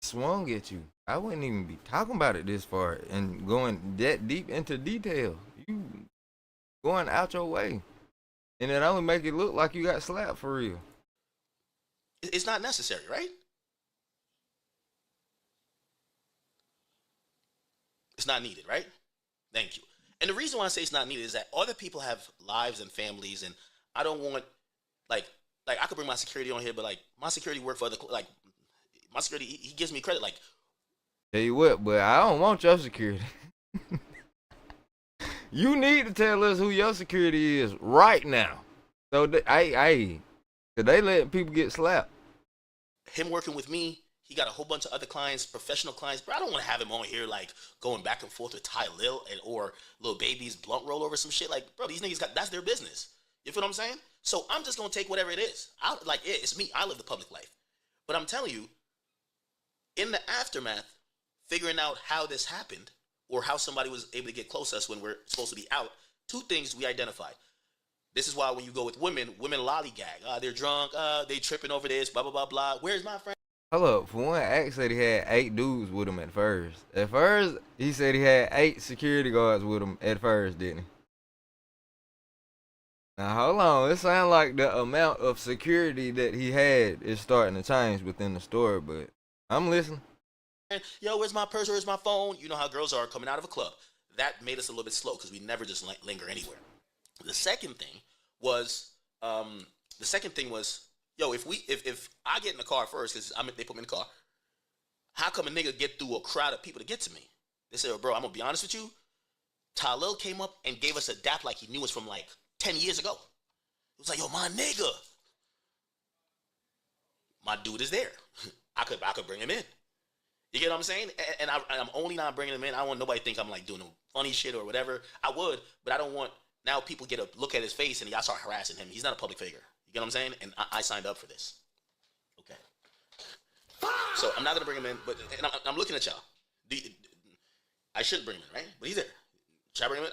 swung at you. I wouldn't even be talking about it this far and going that deep into detail. You going out your way, and it only make it look like you got slapped for real. It's not necessary, right? It's not needed, right? Thank you. And the reason why I say it's not needed is that other people have lives and families, and I don't want like I could bring my security on here, but like my security work for other my security he gives me credit. Like, Tell you what, but I don't want your security. You need to tell us who your security is right now. So they letting people get slapped. him working with me, he got a whole bunch of other clients, professional clients. But I don't want to have him on here like going back and forth with Tylil or Lil Baby's blunt roll over some shit. Like, bro, these niggas that's their business. You feel what I'm saying? So I'm just gonna take whatever it is. It's me. I live the public life. But I'm telling you, in the aftermath, figuring out how this happened or how somebody was able to get close to us when we're supposed to be out, two things we identified. This is why when you go with women lollygag. They're drunk. They tripping over this. Blah blah blah blah. Where's my friend? Hold up, for one, Axe said he had 8 dudes with him at first. At first, he said he had 8 security guards with him at first, didn't he? Now, hold on. It sounds like the amount of security that he had is starting to change within the store, but I'm listening. Yo, where's my purse? Where's my phone? You know how girls are coming out of a club. That made us a little bit slow because we never just linger anywhere. The second thing was, yo, if I get in the car first, because they put me in the car, how come a nigga get through a crowd of people to get to me? They said, bro, I'm gonna be honest with you. Tylil came up and gave us a dap like he knew us from like 10 years ago. It was like, yo, my nigga. My dude is there. I could bring him in. You get what I'm saying? And I'm only not bringing him in. I don't want nobody to think I'm like doing funny shit or whatever. I would, but I don't want now people get a look at his face and y'all start harassing him. He's not a public figure. You get what I'm saying? And I signed up for this. Okay. So I'm not going to bring him in, but I'm looking at y'all. I should bring him in, right? But he's there. Should I bring him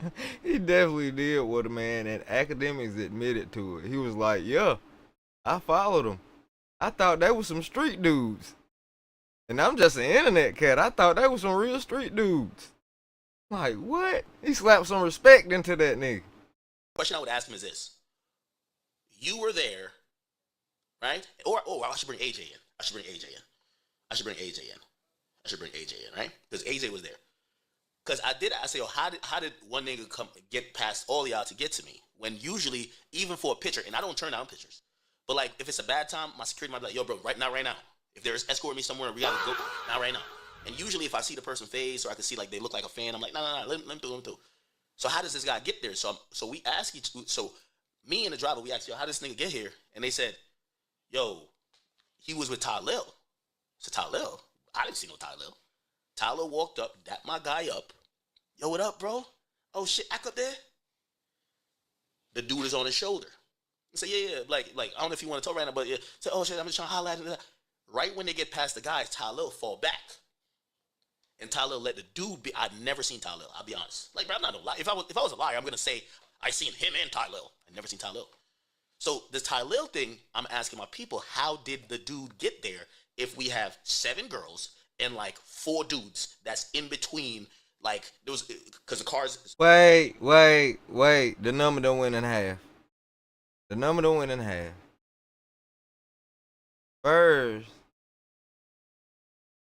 in? He definitely did what a man, and Akademiks admitted to it. He was like, yeah, I followed him. I thought they were some street dudes. And I'm just an internet cat. I thought they were some real street dudes. Like, what? He slapped some respect into that nigga. Question I would ask him is this. You were there, right? Or I should bring AJ in. I should bring AJ in, right? Because AJ was there. Because I say, yo, how did one nigga come get past all y'all to get to me? When usually, even for a picture, and I don't turn down pictures, but like if it's a bad time, my security might be like, yo, bro, right now. If there's escort me somewhere, we gotta go right now. And usually if I see the person face or I can see like they look like a fan, I'm like, no, let me through. So how does this guy get there? So we ask me and the driver, we asked, yo, how does this nigga get here? And they said, yo, he was with Tylil. So Tylil? I didn't see no Tylil. Tylil walked up, dapped my guy up. Yo, what up, bro? Oh shit, act up there? The dude is on his shoulder. I say, yeah, like I don't know if you want to talk right now, but yeah. Say, oh shit, I'm just trying to holler at him. Right when they get past the guys, Tylil fall back. And Tylil let the dude be. I'd never seen Tylil, I'll be honest. Like, bro, I'm not a liar. If I was a liar, I'm gonna say I seen him and Tylil. I never seen Tylil. So the Tylil thing, I'm asking my people, how did the dude get there if we have 7 girls and like 4 dudes that's in between? Like there was because the cars. Wait. The number don't win in half. First,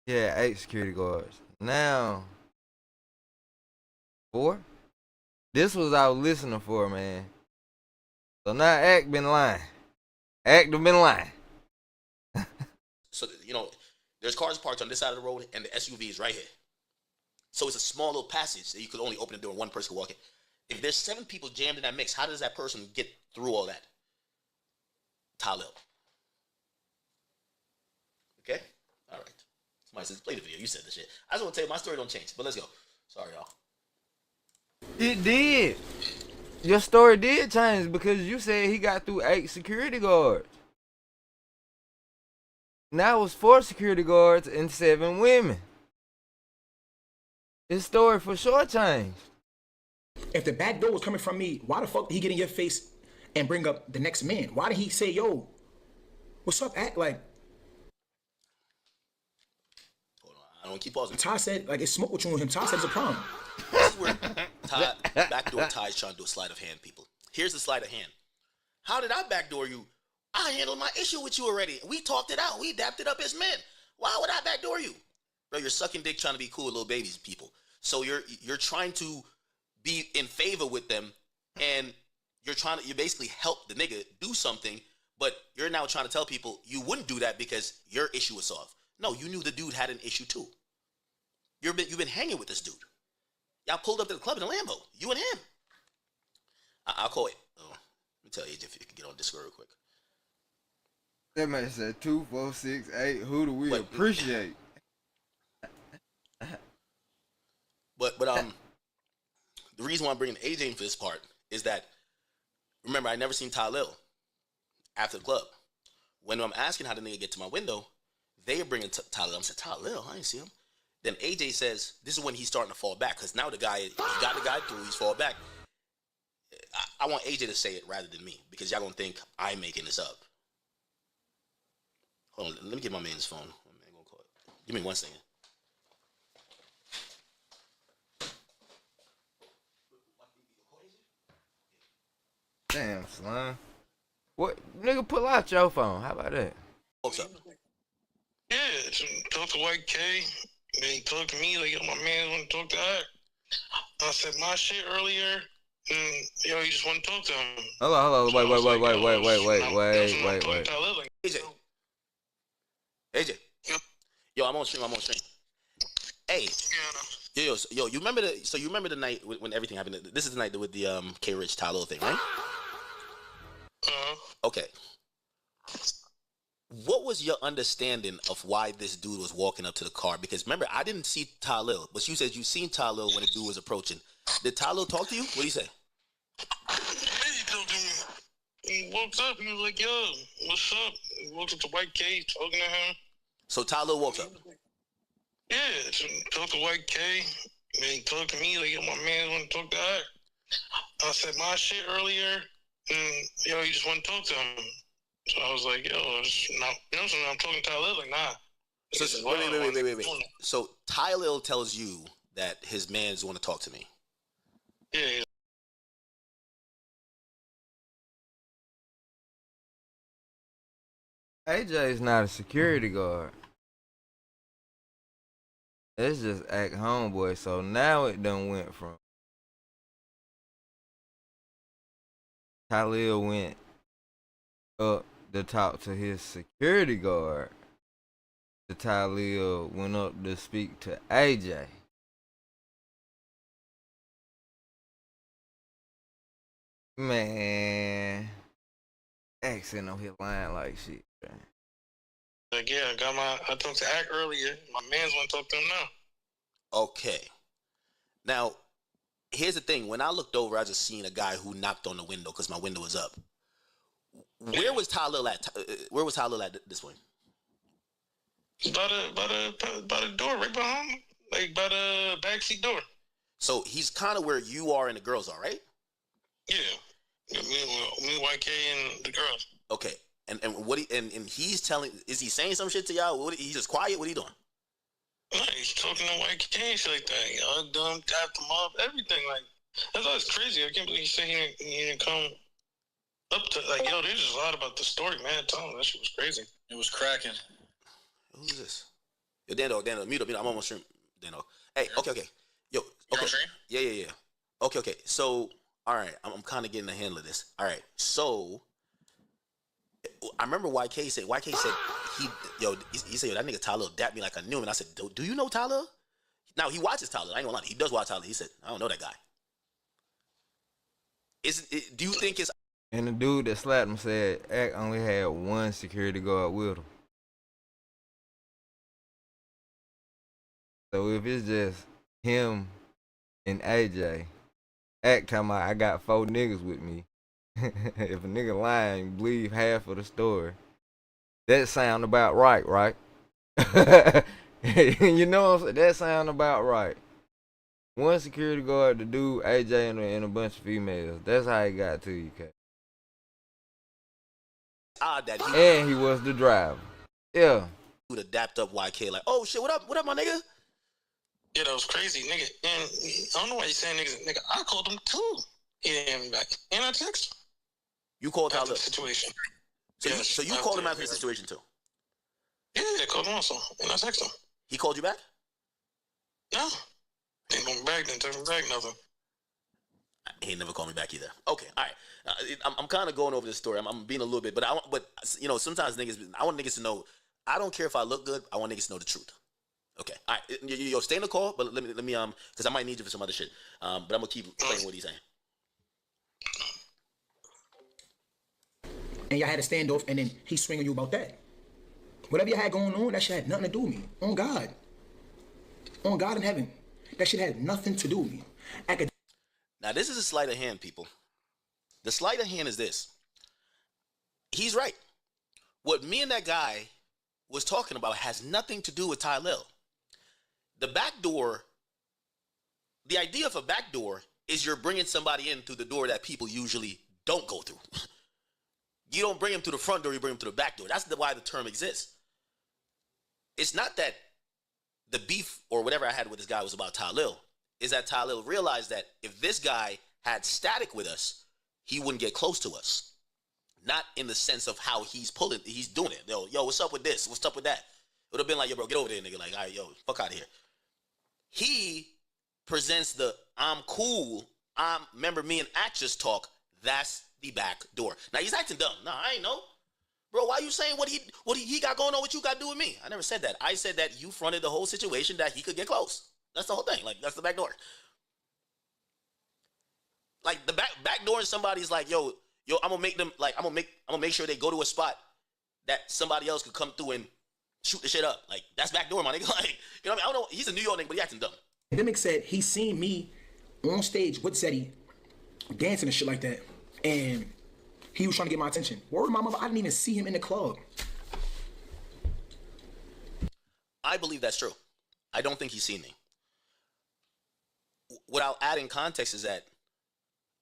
yeah, 8 security guards. Now, 4? This was I was listening for, man. So now Act been lying. Act have been lying. So There's cars parked on this side of the road, and the SUV is right here. So it's a small little passage that you could only open the door and one person could walk in. If there's 7 people jammed in that mix, how does that person get through all that? Tylil. Okay? All right. Somebody says, play the video. You said the shit. I just want to tell you, my story don't change, but let's go. Sorry, y'all. It did. Your story did change because you said he got through 8 security guards. Now it was 4 security guards and 7 women. His story for sure changed. If the back door was coming from me, why the fuck did he get in your face and bring up the next man? Why did he say, yo, what's up, act like? Hold on. I don't keep pausing. Ty said, like, it's smoke with you and him. Ty said it's a problem. This is where backdoor Ty's trying to do a sleight of hand, people. Here's the sleight of hand. How did I backdoor you? I handled my issue with you already. We talked it out. We dapped it up as men. Why would I backdoor you? Bro, you're sucking dick trying to be cool with little babies, people. So you're trying to be in favor with them, and you basically help the nigga do something, but you're now trying to tell people you wouldn't do that because your issue was solved. No, you knew the dude had an issue too. You've been hanging with this dude. Y'all pulled up to the club in a Lambo. You and him. I'll call it. Oh, let me tell you if you can get on Discord real quick. That man said 2, 4, 6, 8. Who do we appreciate? But the reason why I'm bringing AJ in for this part is that, remember, I never seen Tylil after the club. When I'm asking how the nigga get to my window, they are bringing Tylil. I'm saying, Tylil, I didn't see him. Then AJ says, this is when he's starting to fall back, because now he got the guy through, he's fall back. I want AJ to say it rather than me, because y'all gonna think I'm making this up. Hold on, let me get my man's phone. My man gonna call it. Give me 1 second. Damn, slime. What? Nigga, pull out your phone. How about that? What's up? Yeah, talk to White K. Then he talked to me like, yo, my man want to talk to her. I said my shit earlier, and yo, he just want to talk to him. Hold on. So I was like, yo, Wait. AJ. AJ. Yeah. Yo, I'm on stream. Hey. Yeah, Yo, you remember the night when everything happened? This is the night with the K Rich Tylil thing, right? Okay. What was your understanding of why this dude was walking up to the car? Because remember, I didn't see Tylil, but you said you seen Tylil when the dude was approaching. Did Tylil talk to you? What did he say? he told me. He woke up and he was like, yo, what's up? He woke up to White K, talking to him. So Tylil woke up. Yeah, talk to White K. Then he talked to me like, yo, my man want to talk to her. I said my shit earlier, and yo, he just want to talk to him. So I was like, yo, it's not, you know, so I'm talking to Tylil, like, nah. So, wait. So Tylil tells you that his mans want to talk to me. Yeah. AJ's not a security guard. It's just act homeboy. So now it done went from Tylil went up to talk to his security guard. The Tylil went up to speak to AJ. Man, accent on his line like shit, man. Like, yeah, I talked to Ack earlier. My mans want to talk to him now. Okay. Now, here's the thing. When I looked over, I just seen a guy who knocked on the window because my window was up. Where was Tylil at? Where was Tylil at this point? By the door, right behind him. Like, by the backseat door. So he's kind of where you are and the girls are, right? Yeah. Me, White K, and the girls. Okay. And what and he's telling, is he saying some shit to y'all? He just quiet? What he doing? No, he's talking to White K and shit like that. Y'all done tapped him up, everything. Like, that's always crazy. I can't believe he said he didn't come up to, like, yo, there's just a lot about the story, man. Tell him that shit was crazy. It was cracking. Who's this? Yo, Dano, mute up. I'm almost stream. Dano. Hey, okay. Yo, okay. Yeah. Okay. So, all right, I'm kind of getting the handle of this. All right, so I remember YK said he said, yo, that nigga Tylil dapped me like I knew him. And I said, do you know Tylil? Now, he watches Tylil. I ain't gonna lie. He does watch Tylil. He said, I don't know that guy. Do you think it's... And the dude that slapped him said Act only had one security guard with him. So if it's just him and AJ, Act talking about I got 4 niggas with me. If a nigga lying, believe half of the story. That sound about right, right? You know what I'm saying? That sound about right. One security guard, the dude, AJ, and a bunch of females. That's how he got to you, Kat. Odd that And he was the driver. Yeah. would have dapped up YK like, oh shit, what up, my nigga? Yeah, that was crazy, nigga. And I don't know why you saying niggas. Nigga, I called him too. He didn't have me back. And I texted him. You called After Tylil. the situation. So you called him after the situation too? Yeah, I called him also. And I texted him. He called you back? No. Didn't call me back, didn't text me back, nothing. He never called me back either. Okay, all right. I'm kind of going over this story. I'm being a little bit, but you know, sometimes I want niggas to know. I don't care if I look good. I want niggas to know the truth. Okay, all right. Yo, stay in the call, but let me because I might need you for some other shit. But I'm gonna keep playing what he's saying. And y'all had a standoff, and then he swinging you about that. Whatever you had going on, that shit had nothing to do with me. On God. On God in heaven. That shit had nothing to do with me. Now, this is a sleight of hand, people. The sleight of hand is this. He's right. What me and that guy was talking about has nothing to do with Tylil. The back door, the idea of a back door is you're bringing somebody in through the door that people usually don't go through. You don't bring them through the front door, you bring them through the back door. That's why the term exists. It's not that the beef or whatever I had with this guy was about Tylil. Is that Tylil realized that if this guy had static with us, he wouldn't get close to us. Not in the sense of how he's doing it. Yo, what's up with this? What's up with that? It would have been like, yo, bro, get over there, nigga. Like, all right, yo, fuck out of here. He presents the, I'm cool, remember me and actress talk, that's the back door. Now, he's acting dumb. No, I ain't know. Bro, why you saying what he got going on, what you got to do with me? I never said that. I said that you fronted the whole situation that he could get close. That's the whole thing. Like, that's the back door. Like, the back door is somebody's like, yo, I'm gonna make them, like, I'm gonna make sure they go to a spot that somebody else could come through and shoot the shit up. Like, that's back door, my nigga. Like, you know what I mean? I don't know. He's a New York nigga, but he acting dumb. Akademiks said he seen me on stage with Zeddy dancing and shit like that. And he was trying to get my attention. Word my mother, I didn't even see him in the club. I believe that's true. I don't think he's seen me. What I'll add in context is that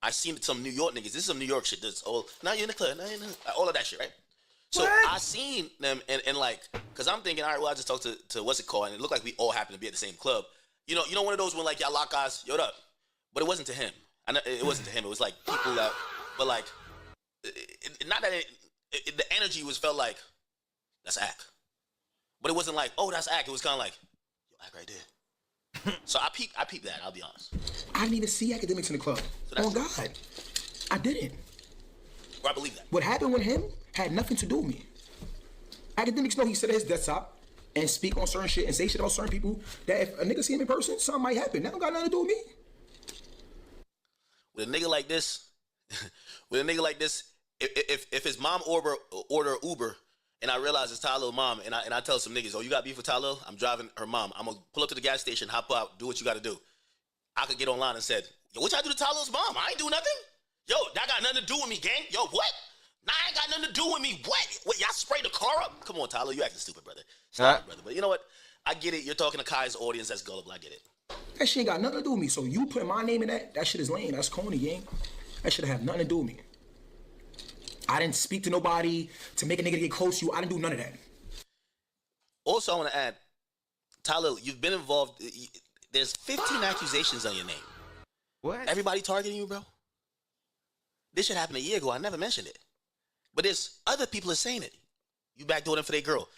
I seen some New York niggas. This is some New York shit. This now you're in the club, all of that shit, right? So I seen them and like, cause I'm thinking, all right, well, I just talked to what's it called, and it looked like we all happened to be at the same club. You know, one of those when like y'all lock eyes, yo, what up? But it wasn't to him. It wasn't to him. It was like people that, but like, not that the energy felt like that's Act, but it wasn't like, oh, that's Act. It was kind of like, yo, Act right there. So I peeped that. I'll be honest. I didn't even see Akademiks in the club. So oh God, I didn't. Well, I believe that. What happened with him had nothing to do with me. Akademiks know he sit at his desktop and speak on certain shit and say shit about certain people that if a nigga see him in person, something might happen. That don't got nothing to do with me. With a nigga like this, if his mom order Uber and I realize it's Tylil's mom and I tell some niggas, oh, you got beef with Tylil? I'm driving her mom. I'm gonna pull up to the gas station, hop out, do what you gotta do. I could get online and said, yo, what y'all do to Tylil's mom? I ain't do nothing. Yo, that got nothing to do with me, gang. Yo, what? Nah, I ain't got nothing to do with me. What? Y'all sprayed the car up? Come on, Tylil, you acting stupid, brother. Stop it, brother. But you know what? I get it. You're talking to Kai's audience that's gullible. I get it. That shit ain't got nothing to do with me. So you put my name in that shit is lame. That's corny, gang. That shit have nothing to do with me. I didn't speak to nobody to make a nigga get close to you. I didn't do none of that. Also, I want to add, Tylil, you've been involved. There's 15 accusations on your name. What? Everybody targeting you, bro? This shit happened a year ago. I never mentioned it. But there's other people are saying it. You backdoor them for their girl.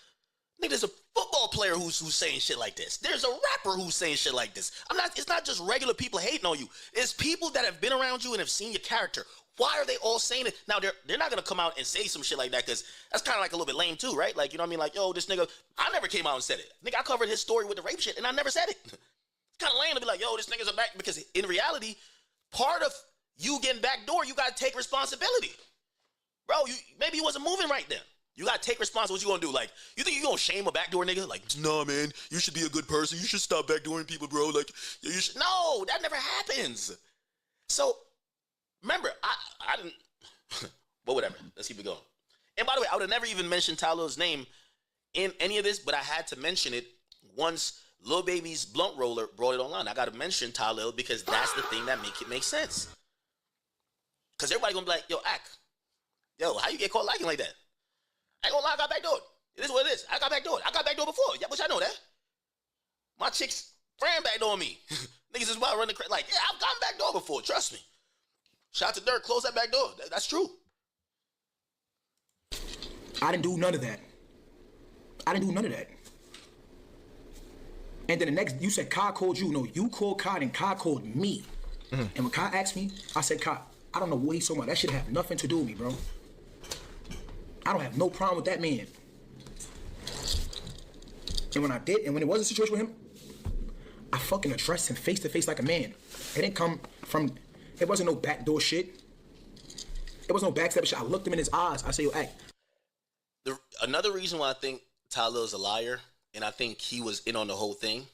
Nigga, there's a football player who's saying shit like this. There's a rapper who's saying shit like this. It's not just regular people hating on you. It's people that have been around you and have seen your character. Why are they all saying it? Now, they're not going to come out and say some shit like that because that's kind of like a little bit lame too, right? Like, you know what I mean? Like, yo, this nigga, I never came out and said it. Nigga, I covered his story with the rape shit and I never said it. It's kind of lame to be like, yo, this nigga's a back, because in reality, part of you getting backdoor, you got to take responsibility. Bro, maybe you wasn't moving right then. You got to take responsibility. What you going to do? Like, you think you going to shame a backdoor nigga? Like, nah, man, you should be a good person. You should stop backdooring people, bro. Like, you should. No, that never happens. So, remember, I didn't, but whatever. Let's keep it going. And by the way, I would have never even mentioned Tylil's name in any of this, but I had to mention it once Lil Baby's blunt roller brought it online. I got to mention Tylil because that's the thing that make it make sense. Because everybody going to be like, yo, yo, how you get caught liking like that? I ain't gonna lie, I got backdoored. It is what it is. I got backdoored. I got backdoored before. Yeah, which I know that. My chick's friend backdoored me. Niggas is about running like, yeah, I've gotten backdoored before. Trust me. Shout out to Dirk. Close that back door. That's true. I didn't do none of that. And then the next, you said Kai called you. No, you called Kai and Kai called me. And when Kai asked me, I said, Kai, I don't know what he's talking about. That shit have nothing to do with me, bro. I don't have no problem with that man. And when I did, and when it was a situation with him, I fucking addressed him face to face like a man. It didn't come from, it wasn't no backdoor shit. It wasn't no backstab shit. I looked him in his eyes. I said, yo, act. Another reason why I think Tylil is a liar, and I think he was in on the whole thing,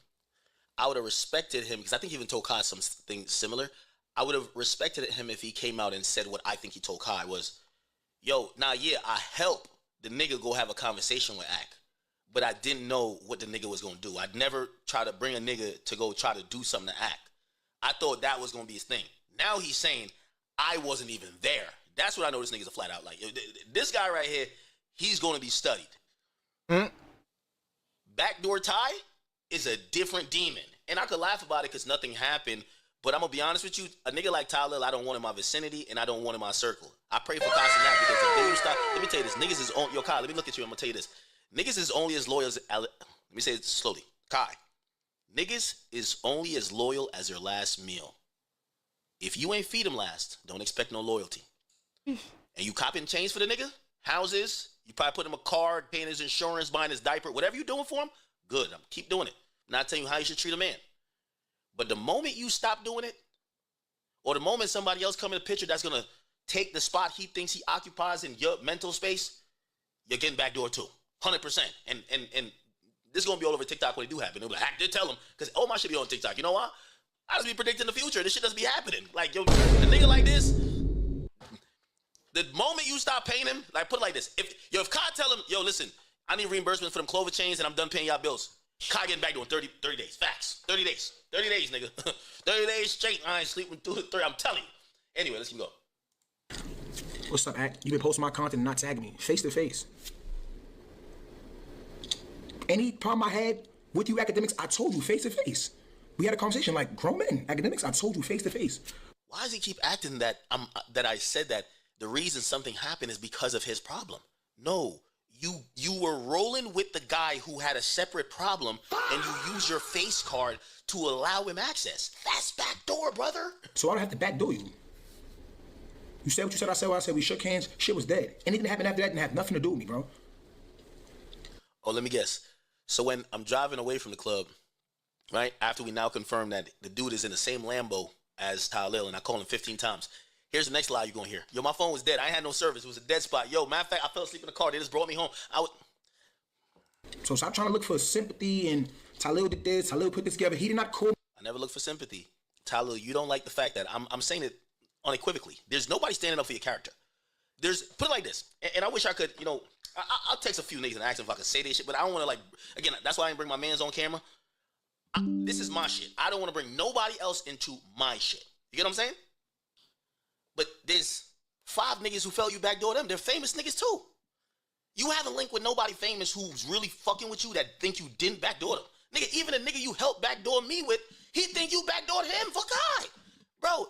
I would have respected him, because I think he even told Kai something similar. I would have respected him if he came out and said what I think he told Kai was, yo, nah, yeah, I help the nigga go have a conversation with Ak, but I didn't know what the nigga was gonna do. I'd never try to bring a nigga to go try to do something to Ak. I thought that was gonna be his thing. Now he's saying, I wasn't even there. That's what I know this nigga's a flat out. Like, this guy right here, he's gonna be studied. Backdoor Ty is a different demon. And I could laugh about it because nothing happened, but I'm gonna be honest with you, a nigga like Tylil, I don't want in my vicinity and I don't want in my circle. I pray for Kai now because the day you stop, let me tell you this, niggas is on, yo Kai, let me look at you, I'm gonna tell you this. Niggas is only as loyal as, let me say it slowly, Kai. Niggas is only as loyal as their last meal. If you ain't feed them last, don't expect no loyalty. And you copping chains for the nigga, houses, you probably put him a card, paying his insurance, buying his diaper, whatever you doing for him, good, keep doing it. I'm not telling you how you should treat a man. But the moment you stop doing it, or the moment somebody else come in the picture that's gonna take the spot he thinks he occupies in your mental space, you're getting backdoor too, 100%. And this is gonna be all over TikTok when it do happen. They'll be like, tell him, because all my shit be on TikTok. You know why? I just be predicting the future. This shit doesn't be happening. Like, yo, a nigga like this, the moment you stop paying him, like, put it like this. If Kai tell him, yo, listen, I need reimbursement for them clover chains and I'm done paying y'all bills. Kai getting back to 30 days. Facts. 30 days. 30 days, nigga. 30 days straight. I ain't sleeping through the 30. I'm telling you. Anyway, let's keep going. What's up, Ak? You been posting my content and not tagging me. Face to face. Any problem I had with you, Akademiks, I told you face to face. We had a conversation like grown men. Akademiks, I told you face to face. Why does he keep acting that I said that the reason something happened is because of his problem? No. You were rolling with the guy who had a separate problem and you use your face card to allow him access. That's backdoor, brother. So I don't have to backdoor you. You said what you said, I said what I said. We shook hands. Shit was dead. Anything that happened after that didn't have nothing to do with me, bro. Oh, let me guess. So when I'm driving away from the club, right, after we now confirm that the dude is in the same Lambo as Tylil and I call him 15 times, here's the next lie you're going to hear. Yo, my phone was dead. I ain't had no service. It was a dead spot. Yo, matter of fact, I fell asleep in the car. They just brought me home. So stop trying to look for sympathy and Tylil did this, Tylil put this together. He did not call me. I never look for sympathy. Tylil, you don't like the fact that I'm saying it unequivocally. There's nobody standing up for your character. Put it like this, and I wish I could, I'll text a few niggas and ask them if I could say this shit, but I don't want to, again, that's why I didn't bring my mans on camera. This is my shit. I don't want to bring nobody else into my shit. You get what I'm saying? But there's 5 niggas who felt you backdoor them. They're famous niggas too. You haven't linked with nobody famous who's really fucking with you that think you didn't backdoor them. Nigga, even a nigga you helped backdoor me with, he think you backdoored him. Fuck God. Bro,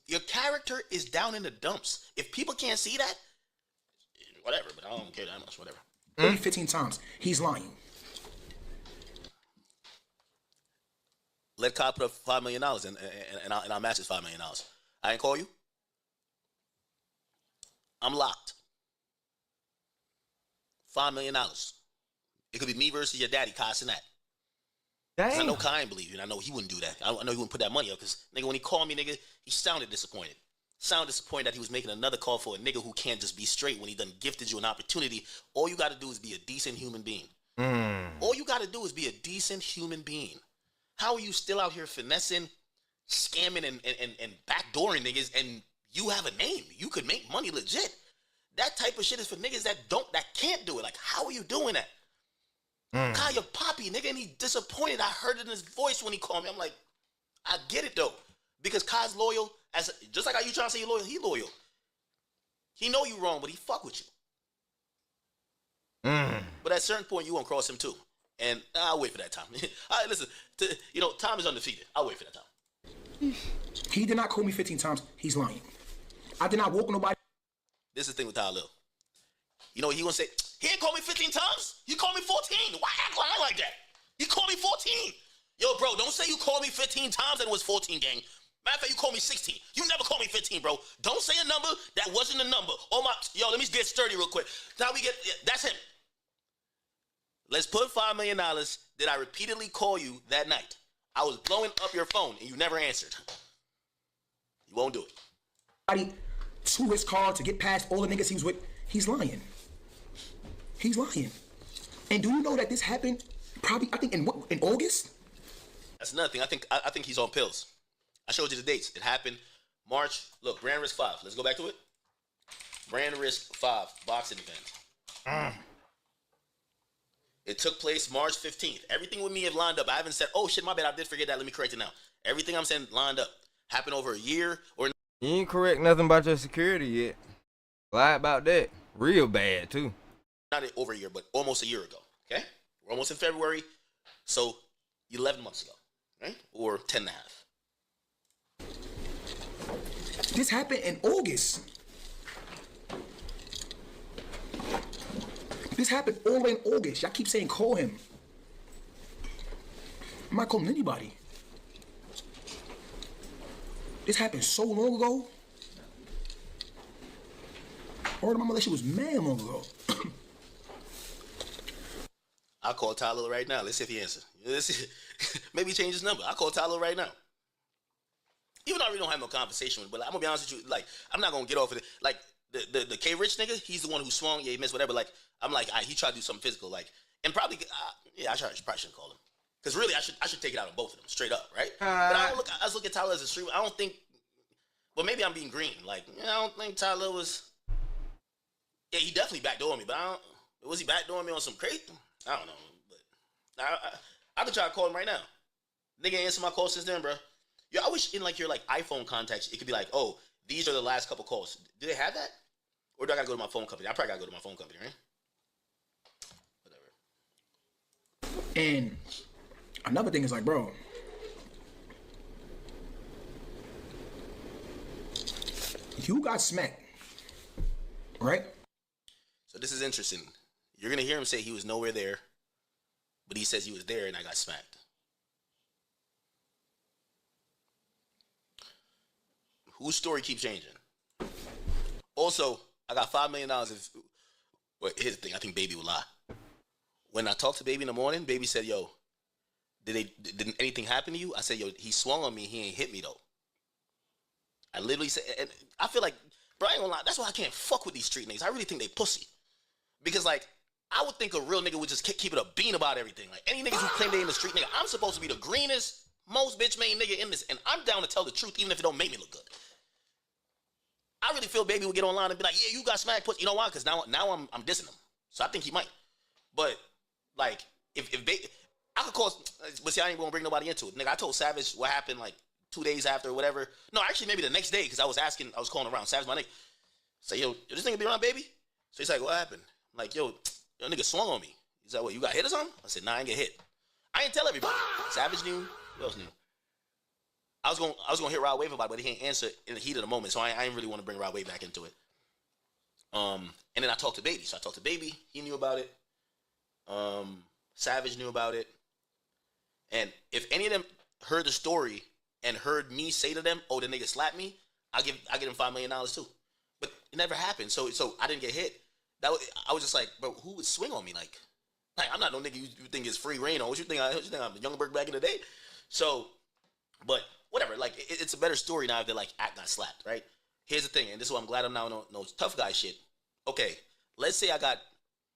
your character is down in the dumps. If people can't see that, whatever, but I don't care that much, whatever. 15 times. He's lying. Let Kai put up $5 million and I'll match his $5 million. I ain't call you? I'm locked. $5 million. It could be me versus your daddy, Kai Cenat. I know Kai ain't believe you, and I know he wouldn't do that. I know he wouldn't put that money up, because, nigga, when he called me, nigga, he sounded disappointed. Sounded disappointed that he was making another call for a nigga who can't just be straight when he done gifted you an opportunity. All you got to do is be a decent human being. All you got to do is be a decent human being. How are you still out here finessing, scamming, and backdooring niggas, and you have a name? You could make money legit. That type of shit is for niggas that can't do it. Like, how are you doing that? Kai, your poppy, nigga, and he disappointed. I heard it in his voice when he called me. I'm like, I get it, though. Because Kai's loyal, just like how you trying to say you're loyal, he loyal. He know you wrong, but he fuck with you. But at a certain point, you won't cross him, too. And I'll wait for that time. Listen, time is undefeated. I'll wait for that time. He did not call me 15 times. He's lying. I did not walk nobody. This is the thing with Tylil. You know what he gonna say? He ain't called me 15 times. He called me 14. Why act like that? He called me 14. Yo, bro, don't say you called me 15 times and it was 14, gang. Matter of fact, you called me 16. You never called me 15, bro. Don't say a number that wasn't a number. Yo, let me get sturdy real quick. That's him. Let's put $5 million. Did I repeatedly call you that night? I was blowing up your phone and you never answered. You won't do it. To his car to get past all the niggas he was with. He's lying. He's lying. And do you know that this happened probably, I think, in August? That's another thing. I think he's on pills. I showed you the dates. It happened March. Look, Brand Risk 5. Let's go back to it. Brand Risk 5 boxing event. It took place March 15th. Everything with me have lined up. I haven't said, oh shit, my bad, I did forget that. Let me correct it now. Everything I'm saying lined up. Happened over a year or... You ain't correct nothing about your security yet. Lie about that. Real bad, too. Not over a year, but almost a year ago. Okay? We're almost in February. So, 11 months ago. Right? Or 10 and a half. This happened in August. This happened all in August. Y'all keep saying call him. I'm not calling anybody. This happened so long ago. Or my mother, she was mad long ago. I'll call Tylil right now. Let's see if he answers. Maybe change his number. I'll call Tylil right now. Even though I really don't have no conversation with him, but I'm gonna be honest with you, like, I'm not gonna get off of it. Like, the K Rich nigga, he's the one who swung, yeah, he missed whatever. Like, I'm like, he tried to do something physical, like, and probably, I probably shouldn't call him. Because really, I should take it out on both of them, straight up, right? But I just look at Tylil as a streamer. I don't think, well, maybe I'm being green. Like, I don't think Tylil was, yeah, he definitely backdoored me, but was he backdooring me on some crazy? I don't know, but I could try to call him right now. Nigga ain't answer my call since then, bro. Yo, I wish in like your like iPhone contacts, it could be like, oh, these are the last couple calls. Do they have that? Or do I gotta go to my phone company? I probably gotta go to my phone company, right? Whatever. And another thing is like, bro, you got smacked, right? So this is interesting. You're gonna hear him say he was nowhere there, but he says he was there and I got smacked. Whose story keeps changing? Also, I got $5 million. Well, here's the thing. I think Baby will lie. When I talked to Baby in the morning, Baby said, yo, didn't anything happen to you? I said, yo, he swung on me. He ain't hit me, though. I literally said, and I feel like, bro, I ain't gonna lie. That's why I can't fuck with these street niggas. I really think they pussy. Because, like, I would think a real nigga would just keep it a bean about everything. Like, any niggas who claim they in the street, nigga, I'm supposed to be the greenest, most bitch-made nigga in this, and I'm down to tell the truth even if it don't make me look good. I really feel Baby would get online and be like, yeah, you got smacked pussy. You know why? Because now I'm dissing him. So I think he might. But, like, if Baby, I could call, but see, I ain't gonna bring nobody into it. Nigga, I told Savage what happened, like, 2 days after or whatever. No, actually, maybe the next day, because I was calling around. Savage, my nigga, say, yo, this nigga be around, Baby? So he's like, what happened? I'm like, yo, nigga swung on me. He's like, what, you got hit or something? I said, nah, I ain't get hit. I ain't tell everybody. Savage knew. Who else knew? I was gonna hit Rod Wave about it, but he can't answer in the heat of the moment, so I didn't really want to bring Rod Wave back into it. And then I talked to Baby. So I talked to Baby. He knew about it. Savage knew about it. And if any of them heard the story and heard me say to them, "Oh, the nigga slapped me," I give him $5 million too. But it never happened. So I didn't get hit. I was just like, bro, who would swing on me? Like I'm not no nigga you think is free reign on. What you think I'm Youngberg back in the day? So, but whatever. Like it's a better story now that like Act got slapped, right? Here's the thing, and this is why I'm glad I'm now no tough guy shit. Okay, let's say I got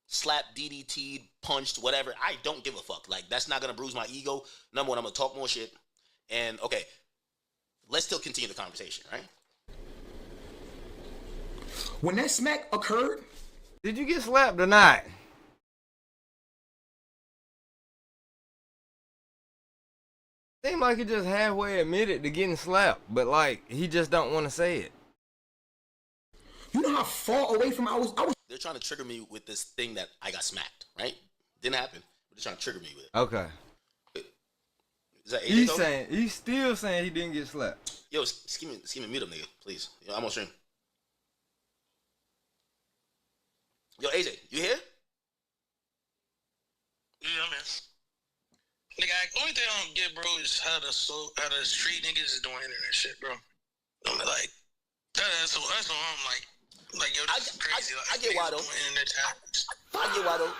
slapped, DDT'd, punched, whatever. I don't give a fuck. Like that's not gonna bruise my ego. Number one, I'm gonna talk more shit. And okay, let's still continue the conversation, right? When that smack occurred, Did you get slapped or not? Seemed like he just halfway admitted to getting slapped, but like he just don't want to say it. you know how far away from I was. They're trying to trigger me with this thing that I got smacked, right? Didn't happen, but they're trying to trigger me with it. Okay. Is that He's still saying he didn't get slapped. Yo, scheme mute him, nigga, please. Yo, I'm on stream. Yo, AJ, you here? Yeah, man. Nigga, only thing I don't get, bro, is how the street niggas is doing internet shit, bro. I'm like, that's what I'm like, yo, this is crazy. I get why though. Internet happens. I get why though.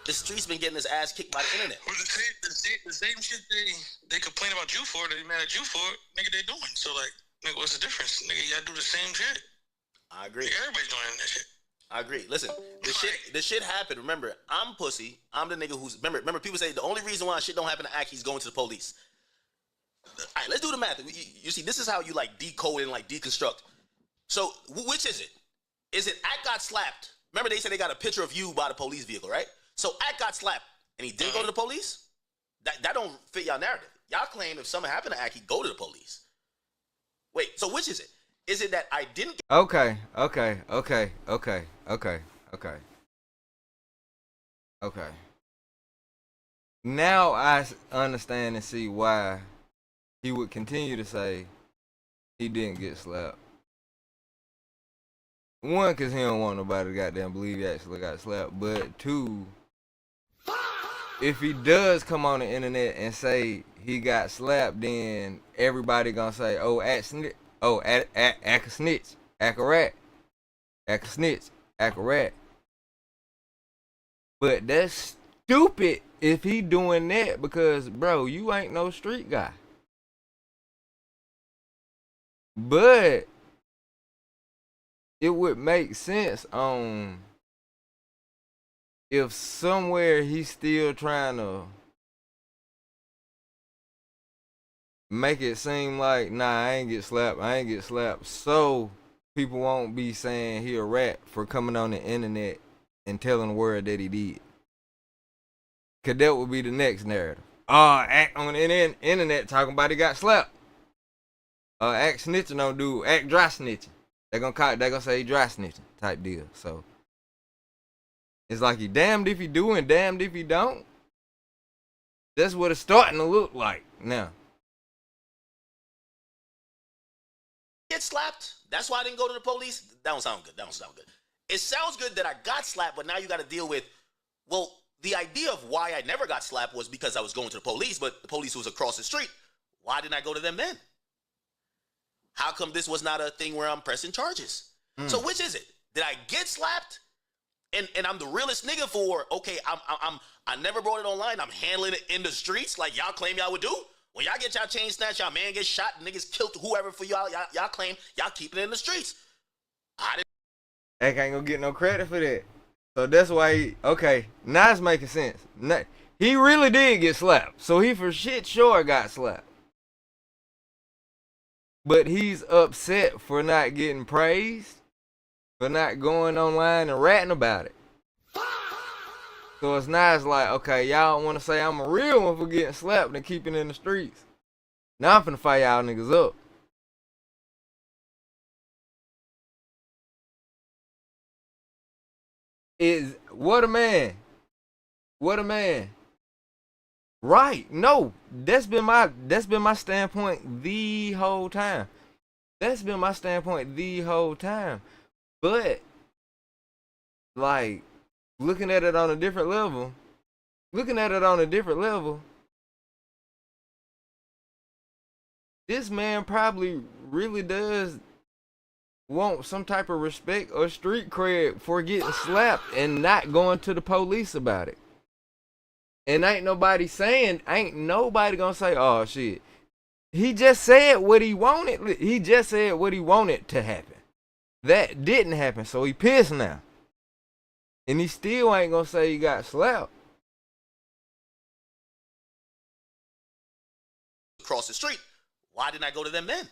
The street's been getting his ass kicked by the internet. Well, the same shit they complain about you for, they mad at you for, nigga, they doing. So like, nigga, what's the difference? Nigga, y'all do the same shit. I agree. Nigga, everybody's doing that shit. I agree. Listen, the shit happened. Remember, I'm pussy. I'm the nigga who's remember people say the only reason why shit don't happen to Ack, he's going to the police. All right, let's do the math. You see, this is how you like decode and like deconstruct. So, which is it? Is it Ack got slapped? Remember they said they got a picture of you by the police vehicle, right? So Ack got slapped and he didn't go to the police? That don't fit y'all narrative. Y'all claim if something happened to Ack, he'd go to the police. Wait, so which is it? Is it that I didn't get Okay. Now I understand and see why he would continue to say he didn't get slapped. One, because he don't want nobody to goddamn believe he actually got slapped. But two, if he does come on the internet and say he got slapped, then everybody gonna say, oh, Ack a snitch, Ack a rat, Ack a snitch, Ack a rat. But that's stupid if he doing that because, bro, you ain't no street guy. But it would make sense if somewhere he's still trying to make it seem like, nah, I ain't get slapped, so people won't be saying he a rat for coming on the internet and telling the world that he did. Cause that would be the next narrative. Act on the internet talking about he got slapped. Act snitching on dude, Act dry snitching. They gonna say he dry snitching type deal. So it's like he damned if he do and damned if he don't. That's what it's starting to look like now. get slapped? That's why I didn't go to the police? That don't sound good. It sounds good that I got slapped, but now you got to deal with, well, the idea of why I never got slapped was because I was going to the police, but the police was across the street. Why didn't I go to them then? How come this was not a thing where I'm pressing charges? So which is it? Did I get slapped? And I'm the realest nigga for, okay, I never brought it online. I'm handling it in the streets like y'all claim y'all would do. When y'all get y'all chain snatched, y'all man gets shot, niggas killed whoever for y'all claim y'all keep it in the streets. Heck, ain't gonna get no credit for that. So that's why now it's making sense. He really did get slapped. So he for shit sure got slapped. But he's upset for not getting praised, for not going online and ratting about it. So it's nice like, okay, y'all want to say I'm a real one for getting slapped and keeping in the streets. Now I'm finna fire y'all niggas up. What a man. Right. No, that's been my standpoint the whole time. But like looking at it on a different level, this man probably really does want some type of respect or street cred for getting slapped and not going to the police about it. And ain't nobody gonna say, oh shit. He just said what he wanted. He just said what he wanted to happen. That didn't happen, so he pissed now. And he still ain't gonna say he got slapped. Across the street. Why didn't I go to them then?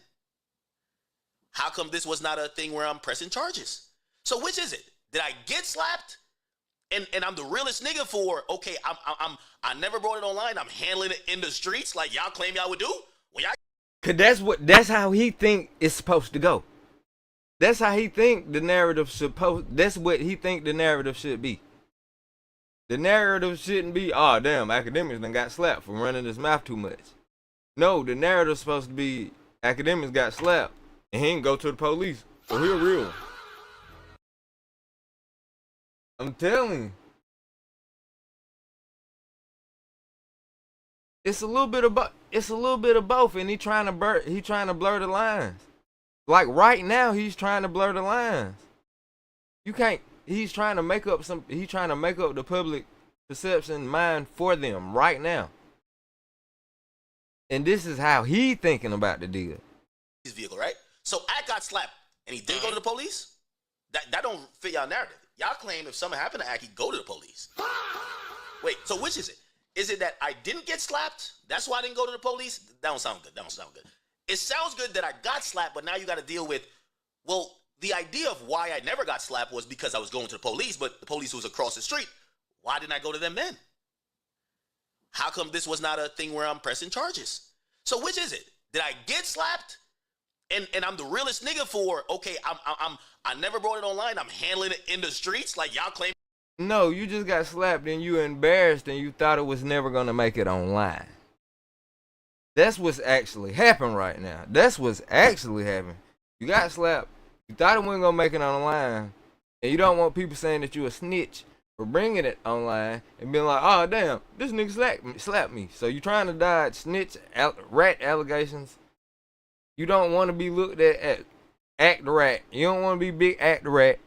How come this was not a thing where I'm pressing charges? So which is it? Did I get slapped? And I'm the realest nigga for, okay, I never brought it online. I'm handling it in the streets like y'all claim y'all would do. Well, y'all. Cause that's how he think it's supposed to go. That's how he think the narrative that's what he think the narrative should be. The narrative shouldn't be, oh damn, Akademiks done got slapped for running his mouth too much. No, the narrative's supposed to be Akademiks got slapped and he didn't go to the police. So he a real one. I'm telling you. It's a little bit of both, and he trying to blur the lines. Like right now, he's trying to blur the lines. You can't. He's trying to make up the public perception mind for them right now. And this is how he thinking about the deal. His vehicle, right? So I got slapped, and he didn't go to the police. That don't fit y'all narrative. Y'all claim if something happened to Aki, go to the police. Wait, so which is it? Is it that I didn't get slapped? That's why I didn't go to the police? That don't sound good. It sounds good that I got slapped, but now you got to deal with, well, the idea of why I never got slapped was because I was going to the police, but the police was across the street. Why didn't I go to them then? How come this was not a thing where I'm pressing charges? So which is it? Did I get slapped? And I'm the realest nigga for, okay, I never brought it online. I'm handling it in the streets like y'all claim. No, you just got slapped and you embarrassed and you thought it was never gonna make it online. That's what's actually happened right now. That's what's actually happened. You got slapped. You thought it wasn't gonna make it online, and you don't want people saying that you a snitch for bringing it online and being like, "Oh damn, this nigga slapped me." So you trying to dodge snitch, rat allegations. You don't want to be looked at act rat. You don't want to be big act rat.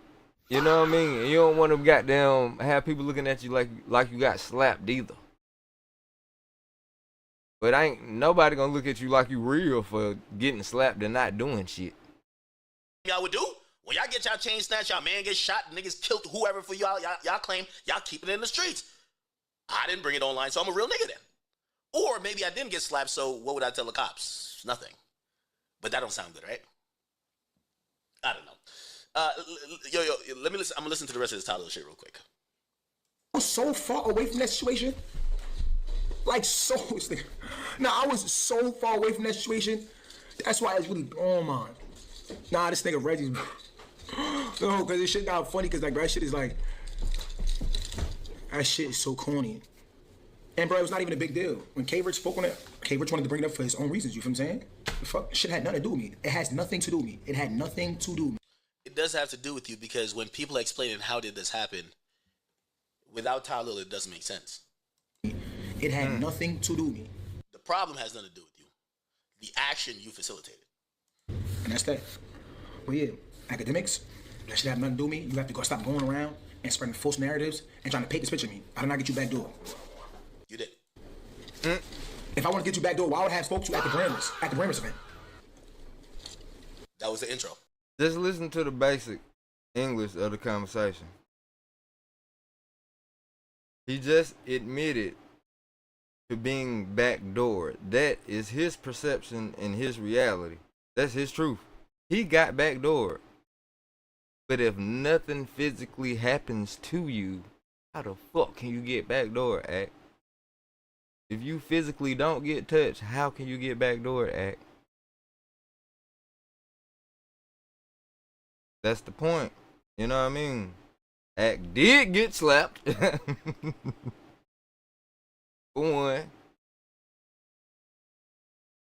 You know what I mean? And you don't want to goddamn have people looking at you like you got slapped either. But ain't nobody gonna look at you like you real for getting slapped and not doing shit. Y'all would do? When y'all get y'all chain snatched, y'all man get shot, niggas killed, whoever for y'all claim y'all keep it in the streets. I didn't bring it online, so I'm a real nigga then. Or maybe I didn't get slapped, so what would I tell the cops? Nothing. But that don't sound good, right? I don't know. Let me listen. I'm gonna listen to the rest of this Tylil shit real quick. I was so far away from that situation. Like so, I was so far away from that situation. That's why it's really blowing my mind. Nah, this nigga Reggie's. No, cause this shit got funny. Cause like that shit is like, that shit is so corny. And bro, it was not even a big deal. When K-Rich spoke on it, K-Rich wanted to bring it up for his own reasons. You feel what I'm saying? The fuck, shit had nothing to do with me. It has nothing to do with me. It had nothing to do with me. It does have to do with you because when people are explaining how did this happen, without Tylil, it doesn't make sense. It had nothing to do with me. The problem has nothing to do with you. The action you facilitated. And that's that. Well, yeah, Akademiks, that shit have nothing to do with me. You have to go stop going around and spreading false narratives and trying to paint this picture of me. I did not get you back door. You did. If I want to get you back door, why would I have spoke to you at the Grammars event? That was the intro. Just listen to the basic English of the conversation. He just admitted to being backdoored. That is his perception and his reality. That's his truth. He got backdoored. But if nothing physically happens to you, how the fuck can you get backdoored, Act? If you physically don't get touched, how can you get backdoored, Act? That's the point. You know what I mean? Act did get slapped. For one.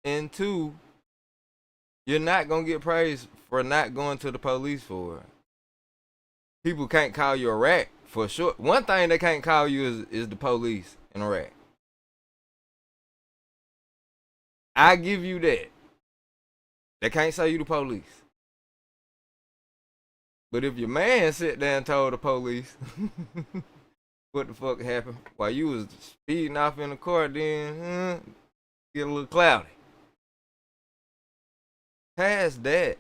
And two, you're not going to get praised for not going to the police for it. People can't call you a rat for sure. One thing they can't call you is the police and a rat. I give you that. They can't say you the police. But if your man sit there and told the police what the fuck happened while you was speeding off in the car, then get a little cloudy. Past that,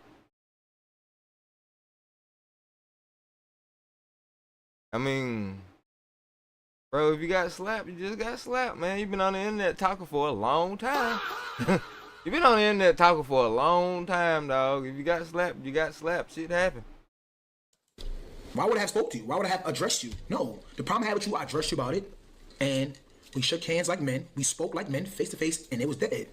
I mean, bro, if you got slapped, you just got slapped, man. You've been on the internet talking for a long time. You've been on the internet talking for a long time, dog. If you got slapped, you got slapped. Shit happened. Why would I have spoke to you? Why would I have addressed you? No. The problem I had with you, I addressed you about it, and we shook hands like men. We spoke like men, face to face, and it was dead.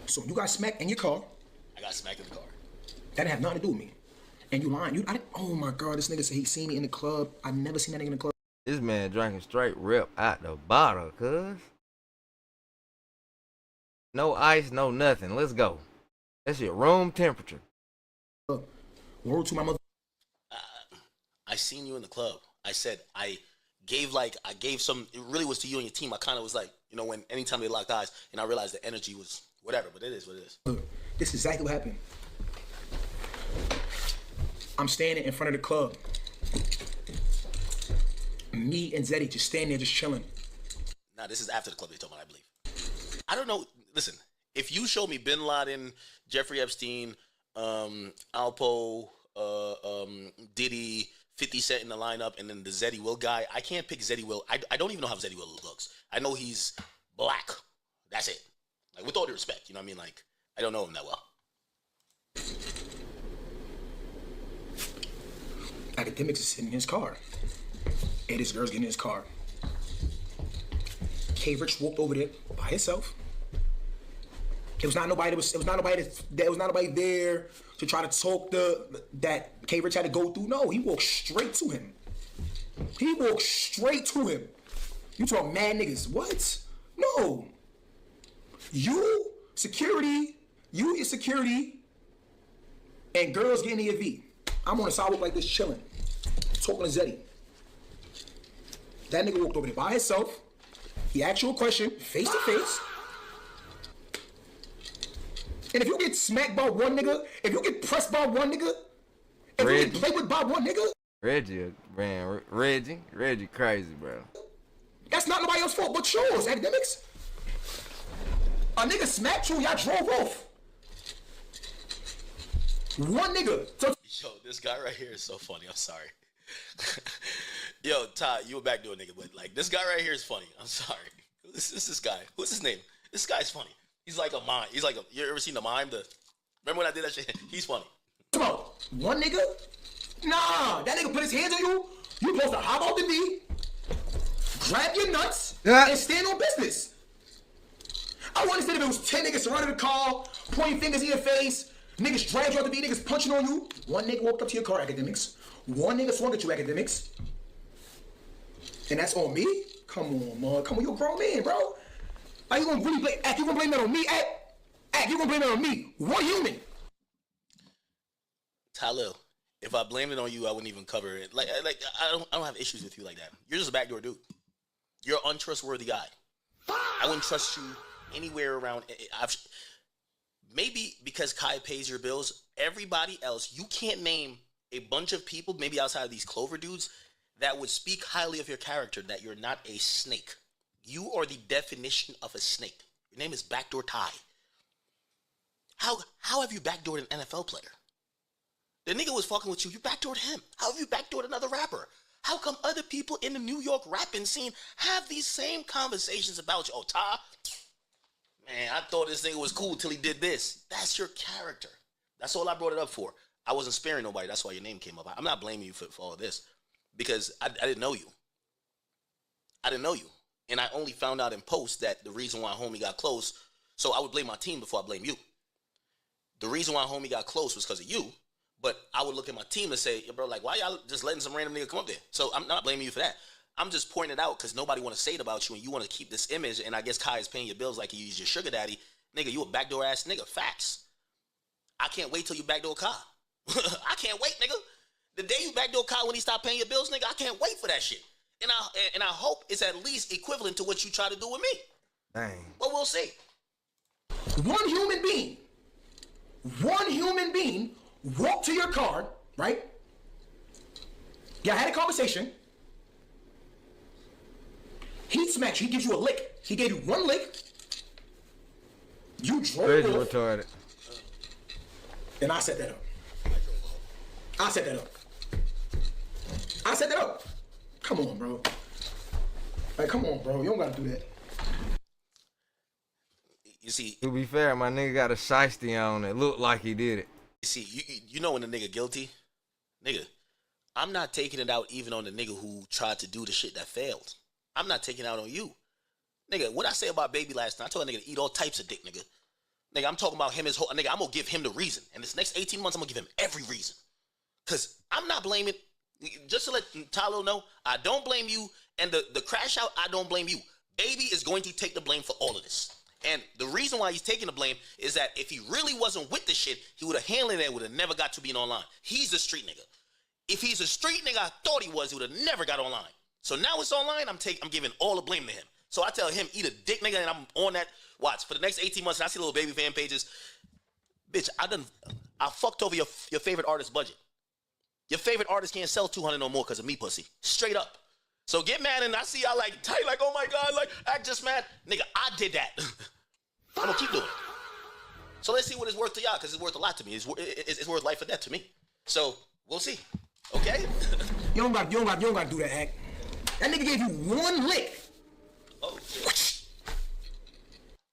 So you got smacked in your car. I got smacked in the car. That didn't have nothing to do with me. And you lying. Oh my God, this nigga said he seen me in the club. I never seen that nigga in the club. This man drinking straight rip out the bottle, cuz. No ice, no nothing. Let's go. That shit room temperature. Word to my mother. I seen you in the club. I said I gave some. It really was to you and your team. I kind of was like, you know, when anytime they locked eyes, and I realized the energy was whatever. But it is what it is. This is exactly what happened. I'm standing in front of the club. Me and Zeddy just standing there, just chilling. Nah, this is after the club they told me, I believe. I don't know. Listen, if you show me Bin Laden, Jeffrey Epstein, Alpo, Diddy, 50 Cent in the lineup, and then the Zeddy Will guy, I can't pick Zeddy Will. I don't even know how Zeddy Will looks. I know he's black. That's it. Like, with all due respect, you know what I mean? Like, I don't know him that well. Akademiks is sitting in his car. And this girl's getting in his car. K Rich walked over there by himself. There was not nobody there to try to talk that K Rich had to go through. No, he walked straight to him. He walked straight to him. You talk mad niggas. What? No. You is security, and girls getting the V. I'm on the sidewalk like this chilling, talking to Zeddy. That nigga walked over there by himself. He asked you a question, face to face. And if you get smacked by one nigga, if you get pressed by one nigga, if you get played with by one nigga, Reggie, man, Reggie crazy, bro. That's not nobody else's fault but yours, Akademiks. A nigga smacked you, y'all drove off. One nigga. Yo, this guy right here is so funny. I'm sorry. Yo, Ty, you a backdoor nigga, but like this guy right here is funny. I'm sorry. Who's this guy? What's his name? This guy's funny. He's like a mime. You ever seen the mime? Remember when I did that shit? He's funny. Come on, one nigga? Nah, that nigga put his hands on you. You supposed to hop out the knee, grab your nuts, and stand on business. I want to say if it was 10 niggas surrounding the car, pointing fingers in your face, niggas dragged you out the knee, niggas punching on you. One nigga walked up to your car, Akademiks. One nigga swung at you, Akademiks. And that's on me? Come on, man. Come on, you a grown man, bro. Are you gonna really blame? You gonna blame that on me? You gonna blame that on me? One human. Tylil, if I blamed it on you, I wouldn't even cover it. Like I don't have issues with you like that. You're just a backdoor dude. You're an untrustworthy guy. I wouldn't trust you anywhere around. Maybe because Kai pays your bills. Everybody else, you can't name a bunch of people, maybe outside of these Clover dudes, that would speak highly of your character, that you're not a snake. You are the definition of a snake. Your name is Backdoor Ty. How have you backdoored an NFL player? The nigga was fucking with you. You backdoored him. How have you backdoored another rapper? How come other people in the New York rapping scene have these same conversations about you? Oh, Ty, man, I thought this nigga was cool till he did this. That's your character. That's all I brought it up for. I wasn't sparing nobody. That's why your name came up. I'm not blaming you for all of this because I didn't know you. I didn't know you. And I only found out in post that the reason why homie got close, so I would blame my team before I blame you. The reason why homie got close was because of you, but I would look at my team and say, yeah, bro, like, why y'all just letting some random nigga come up there? So I'm not blaming you for that. I'm just pointing it out because nobody want to say it about you and you want to keep this image, and I guess Kai is paying your bills like he's your sugar daddy. Nigga, you a backdoor ass nigga. Facts. I can't wait till you backdoor Kai. I can't wait, nigga. The day you backdoor Kai when he stop paying your bills, nigga, I can't wait for that shit. And I hope it's at least equivalent to what you try to do with me. Dang. But we'll see. One human being one human being walk to your car, right? Y'all had a conversation. He smacks you. He gives you a lick. He gave you one lick. You drove Crazy off. retarded. And I set that up. I set that up. I set that up. Come on, bro. Like, come on, bro. You don't gotta do that. You see, To be fair, my nigga got a shiesty on that looked like he did it. you know when the nigga guilty, nigga. I'm not taking it out even on the nigga who tried to do the shit that failed. I'm not taking it out on you, nigga. What I say about Baby last night? I told a nigga to eat all types of dick, nigga. Nigga, I'm talking about him his whole nigga. I'm gonna give him the reason, and this next 18 months, I'm gonna give him every reason, cause I'm not blaming. Just to let Tylil know, I don't blame you, and the crash out, I don't blame you. Baby is going to take the blame for all of this. And the reason why he's taking the blame is that if he really wasn't with the shit, he would have handled it and would have never got to being online. He's a street nigga. If he's a street nigga I thought he would have never got online. So now it's online, I'm giving all the blame to him. So I tell him, eat a dick nigga, and I'm on that. Watch, for the next 18 months, and I see little baby fan pages. Bitch, I fucked over your favorite artist's budget. Your favorite artist can't sell 200 no more because of me, pussy. Straight up. So get mad, and I see y'all like tight, like, oh my God, like, act just mad. Nigga, I did that. I'm gonna keep doing it. So let's see what it's worth to y'all, because it's worth a lot to me. It's worth life or death to me. So we'll see. Okay? You don't gotta do that, act. That nigga gave you one lick. Oh, shit.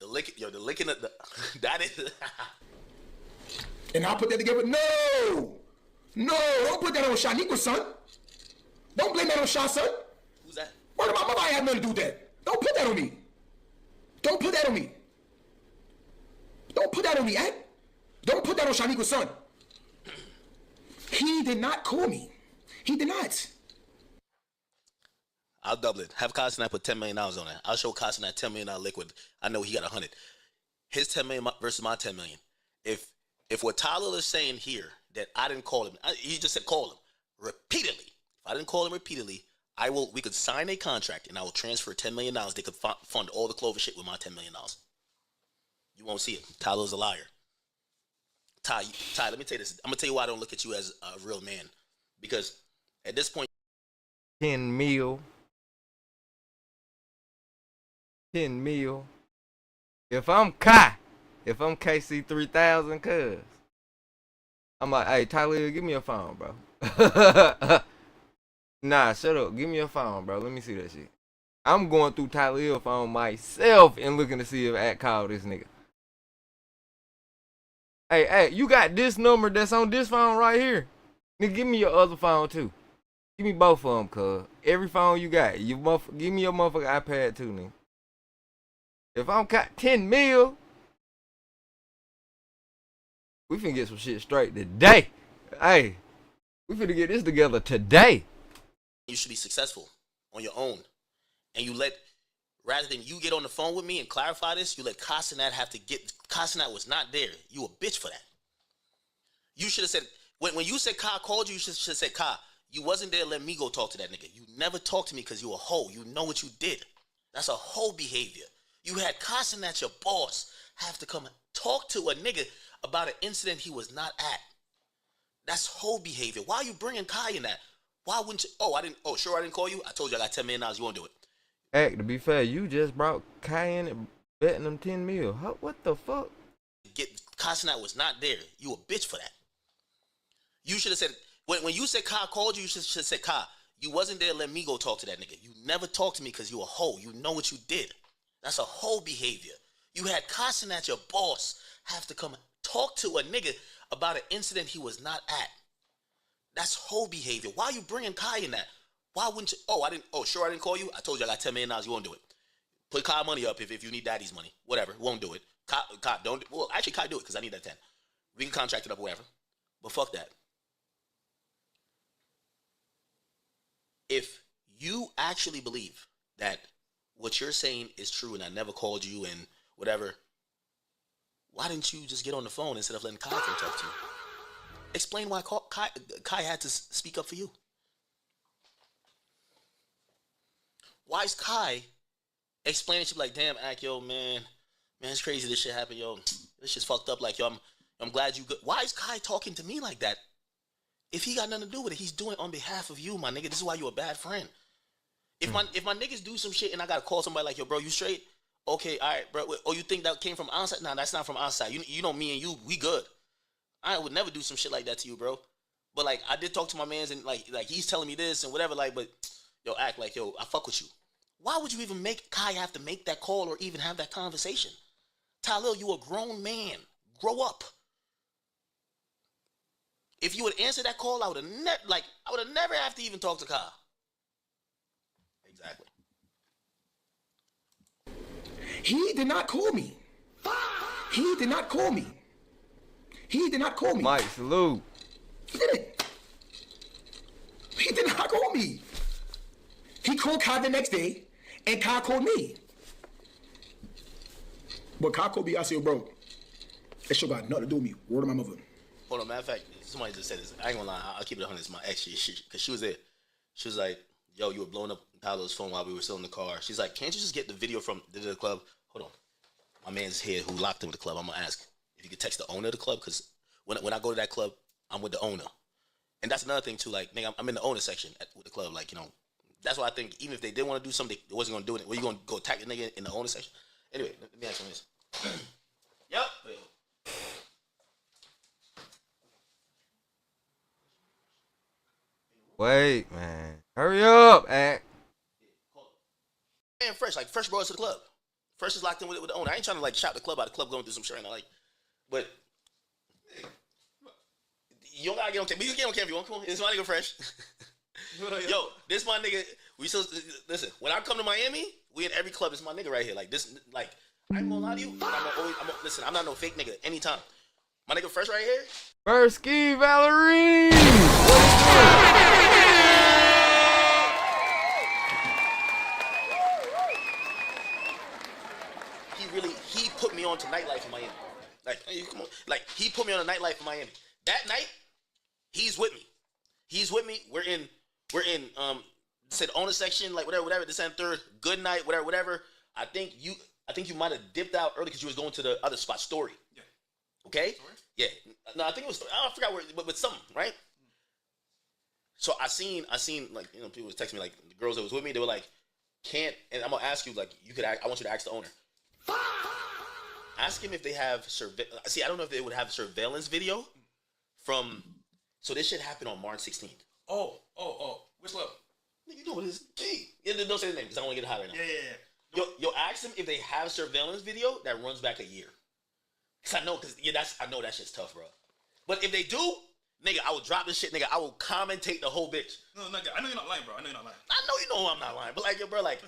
The licking of the, that is. And I'll put that together. No, don't put that on Shaniqua, son. Don't blame that on Sha, son. Who's that? Word of my mother, I have nothing to do with that. Don't put that on me. Don't put that on me. Don't put that on me, act. Don't put that on Shaniqua's son. He did not call me. He did not. I'll double it. Have Casanat put $10 million on that. I'll show Casanat $10 million liquid. I know he got 100. His 10 million versus my 10 million. If what Tylil is saying here that I didn't call him, he just said call him repeatedly. If I didn't call him repeatedly, we could sign a contract and I will transfer $10 million. They could fund all the Clover shit with my $10 million. You won't see it. Tylil's a liar. Ty, let me tell you this. I'm gonna tell you why I don't look at you as a real man. Because at this point, 10 mil. If I'm KC 3000, cuz I'm like, hey, Tyler, give me your phone, bro. Nah, shut up. Give me your phone, bro. Let me see that shit. I'm going through Tylil's phone myself and looking to see if Act called this nigga. Hey, you got this number that's on this phone right here. Nigga, give me your other phone too. Give me both of them, cuz. Every phone you got. Give me your motherfucking iPad too, nigga. If I'm 10 mil, we finna get some shit straight today. Hey, we finna get this together today. you should be successful on your own. And you rather than you get on the phone with me and clarify this, you let Casanat Casanat was not there. You a bitch for that. You should have said, when you said Ka called you, you should have said, Ka, you wasn't there, let me go talk to that nigga. You never talked to me because you a hoe. You know what you did. That's a hoe behavior. You had Casanat, your boss, have to come and talk to a nigga about an incident he was not at. That's hoe behavior. Why are you bringing Kai in that? Why wouldn't you? I didn't call you. I told you I got $10 million. You won't do it. Heck, to be fair, you just brought Kai in and betting them 10 mil. What the fuck? Casanat was not there. You a bitch for that. You should have said, when you said Kai called you, you should have said, Kai, you wasn't there, let me go talk to that nigga. You never talked to me because you a hoe. You know what you did. That's a hoe behavior. You had Casanat, your boss, have to come and talk to a nigga about an incident he was not at. That's hoe behavior. Why are you bringing Kai in that? Why wouldn't you? I didn't call you. I told you I got $10 million. You won't do it. Put Kai money up if you need daddy's money. Whatever. Won't do it. Kai don't. Well, actually, Kai do it because I need that 10. We can contract it up, whatever. But fuck that. If you actually believe that what you're saying is true and I never called you and whatever, why didn't you just get on the phone instead of letting Kai talk to you? Explain why Kai had to speak up for you. Why is Kai explaining to you like, damn, Ak, yo, man, it's crazy this shit happened, yo. This shit's fucked up. Like, yo, I'm glad you good. Why is Kai talking to me like that? If he got nothing to do with it, he's doing it on behalf of you, my nigga. This is why you a bad friend. If my niggas do some shit and I gotta call somebody like, yo, bro, you straight? Okay, all right, bro. Oh, you think that came from outside? Nah, that's not from outside. You know me and you, we good. I would never do some shit like that to you, bro. But like, I did talk to my mans and like he's telling me this and whatever. Like, but yo, act like yo, I fuck with you. Why would you even make Kai have to make that call or even have that conversation? Tylil, you a grown man. Grow up. If you would answer that call, I would have never have to even talk to Kai. Exactly. He did not call me. He did not call me. He did not call me. Mike, salute. He didn't. He did not call me. He called Kai the next day, and Kai called me. But Kai called me, I said, bro, that shit got nothing to do with me. Word of my mother. Hold on, matter of fact, somebody just said this. I ain't gonna lie, I'll keep it 100. It's my ex, because she was there. She was like, yo, you were blowing up Tyler's phone while we were still in the car. She's like, can't you just get the video from the club? Hold on. My man's here who locked him with the club. I'm gonna ask if you could text the owner of the club, because when I go to that club, I'm with the owner. And that's another thing too, like, nigga, I'm in the owner section with the club, like, you know. That's why I think even if they did want to do something, they wasn't gonna do it. Were you gonna go attack the nigga in the owner section? Anyway, let me ask you this. Yep. Wait, man. Hurry up, Act. Man, Fresh brought us to the club. Fresh is locked in with the owner. I ain't trying to like shout the club out. The club going through some shit right now, like, but you don't gotta get on camera. But you can get on camera if you want. Come on, it's my nigga Fresh. Yo, this my nigga. We still listen. When I come to Miami, we in every club. It's my nigga right here. Like this, like I ain't gonna lie to you. Listen, I'm not no fake nigga. Anytime, my nigga Fresh right here. Persky Valerie. He put me on to nightlife in Miami. Like, hey, come on. Like, he put me on a nightlife in Miami. That night, he's with me. We're in said owner section, like whatever, this and third, good night, whatever. I think you might have dipped out early because you was going to the other spot, Story. Yeah. Okay? Story? Yeah. No, I think it was, I forgot where, but something, right? So I seen like, you know, people was texting me, like, the girls that was with me, they were like, and I'm gonna ask you, like, I want you to ask the owner. Ask him if they have see, I don't know if they would have surveillance video from. So this shit happened on March 16th. Oh. Which club? You know what it is? Gee. Yeah, don't say the name because I don't want to get hot right now. Yeah. Yo, ask them if they have surveillance video that runs back a year. Cause I know that shit's tough, bro. But if they do, nigga, I will drop this shit, nigga. I will commentate the whole bitch. No, I know you're not lying, bro. I know you know I'm not lying, but like, yo, bro, like,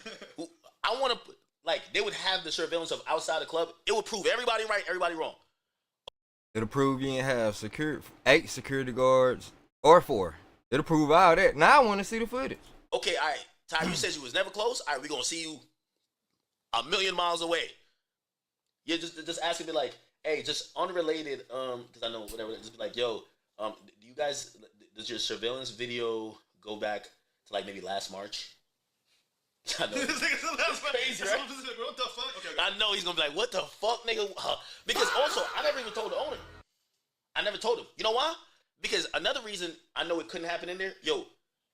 I want to. Like, they would have the surveillance of outside the club. It would prove everybody right, everybody wrong. It'll prove you ain't have 8 security guards or 4. It'll prove all that. Now I want to see the footage. Okay, all right. Ty, you said you was never close. All right, we're going to see you a million miles away. Yeah, just ask me like, hey, just unrelated, because I know whatever. Just be like, yo, do you guys, does your surveillance video go back to like maybe last March? I know. It's crazy, right? What the fuck? Okay. I know he's gonna be like, what the fuck, nigga? Because also, I never even told the owner. I never told him. You know why? Because another reason I know it couldn't happen in there, yo,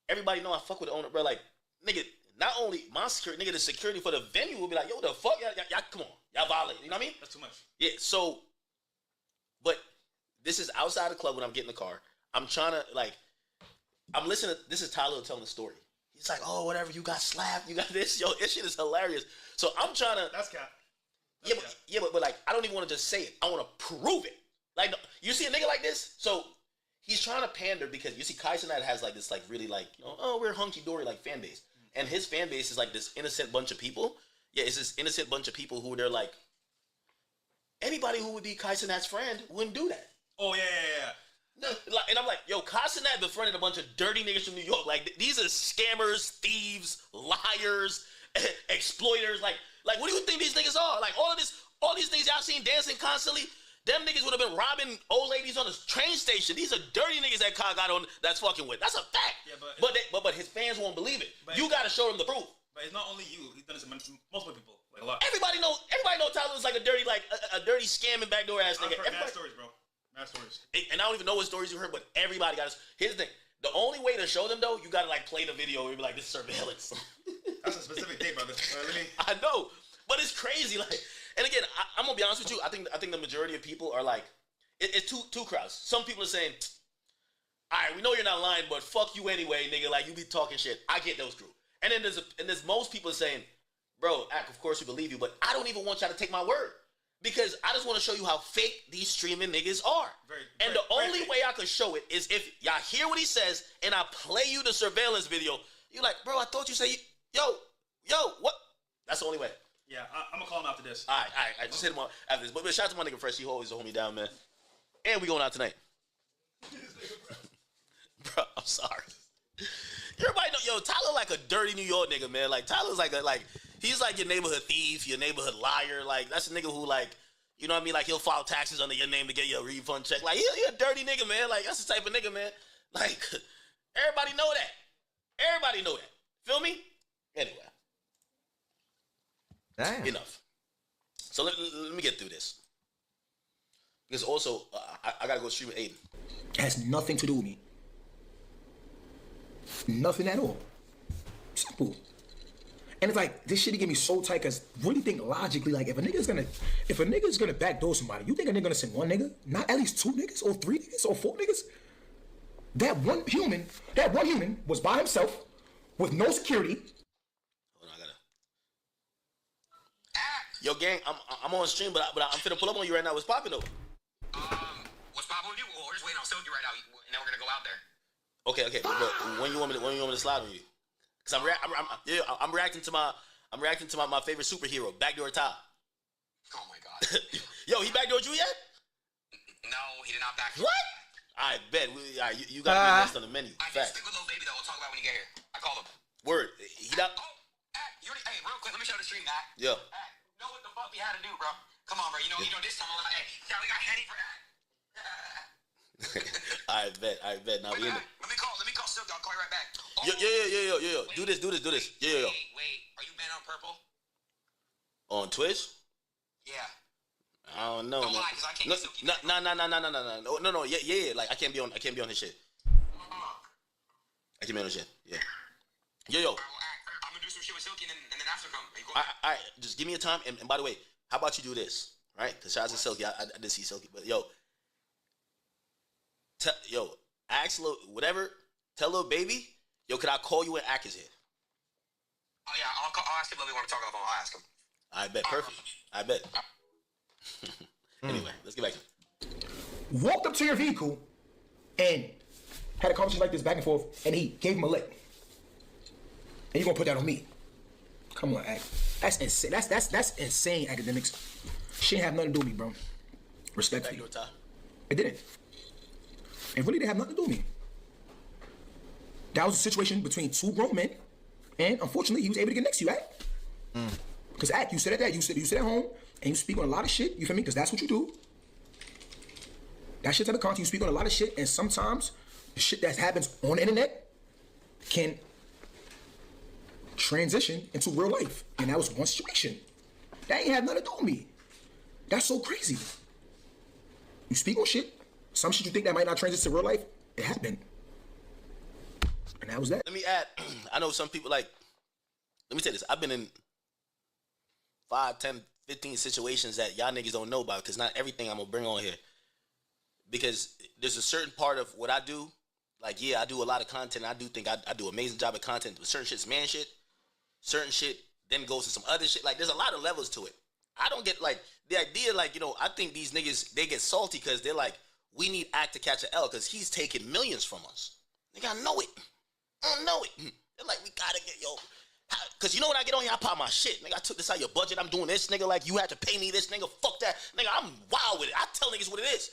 everybody know I fuck with the owner, bro. Like, nigga, not only my security, nigga, the security for the venue will be like, yo, the fuck? Y'all come on. Y'all violate. You know what I mean? That's too much. Yeah, so, but this is outside the club when I'm getting in the car. I'm trying to, like, I'm listening. This is Tylil telling the story. He's like, oh, whatever, you got slapped, you got this. Yo, this shit is hilarious. So I'm trying to. That's cap. But like, I don't even want to just say it. I want to prove it. Like, you see a nigga like this? So he's trying to pander because you see Kai Cenat has like this, like, really, like, you know, oh, we're hunky-dory, like, fan base. And his fan base is like this innocent bunch of people. Yeah, it's this innocent bunch of people who they're like, anybody who would be Kai Cenat's friend wouldn't do that. Oh, yeah. And I'm like, yo, Kai Cenat befriended a bunch of dirty niggas from New York. Like, these are scammers, thieves, liars, exploiters. Like, what do you think these niggas are? Like, all these things y'all seen dancing constantly, them niggas would have been robbing old ladies on the train station. These are dirty niggas that Kai got on that's fucking with. That's a fact. Yeah, but his fans won't believe it. You gotta show them the proof. But it's not only you. He's done this to multiple people. Like a lot. Everybody know Tyler was like a dirty scamming backdoor ass nigga. I've heard bad stories, bro. Mad stories. And I don't even know what stories you heard, but everybody got. Here's the thing: the only way to show them though, you gotta like play the video and be like, "This is surveillance." That's a specific day, brother. Let me. I know, but it's crazy. Like, and again, I'm gonna be honest with you. I think the majority of people are like, it's two crowds. Some people are saying, "All right, we know you're not lying, but fuck you anyway, nigga. Like, you be talking shit." I get those crew, and then there's most people saying, "Bro, Ak, of course we believe you, but I don't even want y'all to take my word." Because I just want to show you how fake these streaming niggas are. And the only way I could show it is if y'all hear what he says and I play you the surveillance video. You're like, bro, I thought you said, yo, what? That's the only way. Yeah, I'm going to call him after this. All right. Just hit him up after this. But shout out to my nigga Fresh. He always hold me down, man. And we going out tonight. Bro, I'm sorry. Everybody know, yo, Tyler like a dirty New York nigga, man. Like, Tyler's he's like your neighborhood thief, your neighborhood liar. Like, that's a nigga who, like, you know what I mean? Like, he'll file taxes under your name to get your refund check. Like, he a dirty nigga, man. Like, that's the type of nigga, man. Like, everybody know that. Everybody know that. Feel me? Anyway. Damn. Enough. So let me get through this. Because also, I got to go stream with Aiden. It has nothing to do with me. Nothing at all. Simple. And it's like, this shit get me so tight, because really think logically, like, if a nigga's gonna backdoor somebody, you think a nigga gonna send one nigga? Not at least two niggas, or three niggas, or four niggas? That one human was by himself, with no security. Hold on, Yo, gang, I'm on stream, but I'm finna pull up on you right now. What's poppin' though? What's poppin' with you? Well, we're just waiting on Silky right now, and then we're gonna go out there. Okay. But when you want me to slide on you? Cause I'm reacting to my favorite superhero, Backdoor Ty. Oh my god. Yo, he backdoored you yet? No, he did not back. What? I bet. You got to be next on the menu. I can stick with little baby though. We'll talk about when you get here. I called him. Word. He not. Oh, you already, hey, real quick, let me show the stream, Matt. Yeah. You know what the fuck we had to do, bro? Come on, bro. You know this time. Hey, we got Henny for I bet. Now we in it. Let me call Silky. I'll call you right back. Yo. Wait, Do this. Yo. Wait. Are you banned on purple? On Twitch? Yeah. I don't know, Don't man. lie, 'cause I can't get Silky. No. Yeah. Like I can't be on his shit. I can't be on his shit. Yeah. Yo. I'm gonna do some shit with Silky and then after come. Are you cool? All right. Just give me a time. And by the way, how about you do this? Right? Because shout out to Silky. I did see Silky, but ask whatever. Tell little baby. Yo, could I call you when Ak is here? Oh yeah, I'll ask him if we want to talk on the phone. I'll ask him. I bet. Perfect. I bet. Anyway, let's get back to it. Walked up to your vehicle and had a conversation like this back and forth, and he gave him a lick. And you gonna put that on me? Come on, Ak. That's insane. That's insane, Academics. She didn't have nothing to do with me, bro. Respectfully. It didn't. It really didn't have nothing to do with me. That was a situation between two grown men, and unfortunately, he was able to get next to you, Ak. Because Ak, you sit at home, and you speak on a lot of shit, you feel me? Because that's what you do. That shit type of content, you speak on a lot of shit, and sometimes the shit that happens on the internet can transition into real life. And that was one situation. That ain't have nothing to do with me. That's so crazy. You speak on shit, some shit you think that might not transition to real life, it happened. And that was that. Let me add, I know some people let me say this. I've been in 5, 10, 15 situations that y'all niggas don't know about, because not everything I'm going to bring on here. Because there's a certain part of what I do, like, yeah, I do a lot of content. I do think I do an amazing job of content, but certain shit's man shit. Certain shit then goes to some other shit. Like, there's a lot of levels to it. I don't get, like, the idea, like, I think these niggas, they get salty because they're like, we need Ak to catch an L because he's taking millions from us. Nigga, I know it. They're like, we gotta get, because you know when I get on here, I pop my shit. Nigga, I took this out of your budget. I'm doing this, nigga. Like, you had to pay me this, nigga. Fuck that. Nigga, I'm wild with it. I tell niggas what it is.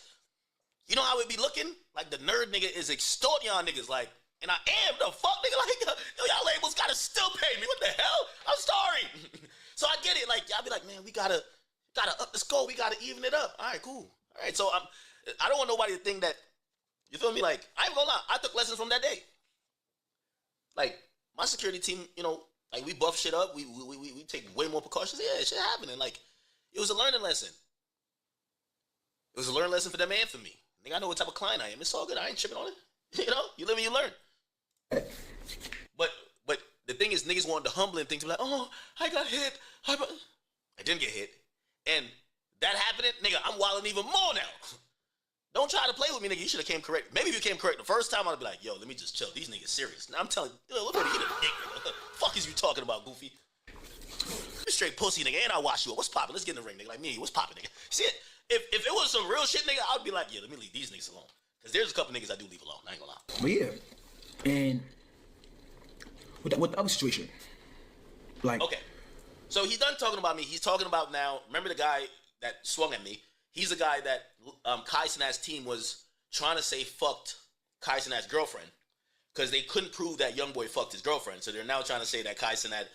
You know how it be looking? Like, the nerd nigga is extorting y'all niggas. Like, and I am the fuck, nigga. Like, y'all labels gotta still pay me. What the hell? I'm sorry. So I get it. Like, y'all be like, man, we gotta up the score. We gotta even it up. All right, cool. All right, so I don't want nobody to think that, you feel me? Like, I ain't gonna lie. I took lessons from that day. Like, my security team, like, we buff shit up. We take way more precautions. Yeah, shit happening. Like, it was a learning lesson. It was a learning lesson for them and for me. Nigga, I know what type of client I am. It's all good. I ain't tripping on it. You know, you live and you learn. But the thing is, niggas wanted the humbling thing to be like, oh, I got hit. I didn't get hit. And that happening, nigga, I'm wilding even more now. Don't try to play with me, nigga. You should have came correct. Maybe if you came correct the first time, I'd be like, yo, let me just chill. These niggas serious. Now I'm telling you, look at you, the dick, nigga. Fuck is you talking about, goofy? You straight pussy, nigga. And I wash you up. What's poppin'? Let's get in the ring, nigga. Like me, what's poppin', nigga? See it? If it was some real shit, nigga, I'd be like, yeah, let me leave these niggas alone. Because there's a couple niggas I do leave alone. I ain't gonna lie. But yeah, and with the other situation, like, okay, so he's done talking about me. He's talking about now. Remember the guy that swung at me? He's the guy that Kai Cenat's team was trying to say fucked Kai Cenat's girlfriend because they couldn't prove that young boy fucked his girlfriend. So they're now trying to say that Kai Cenat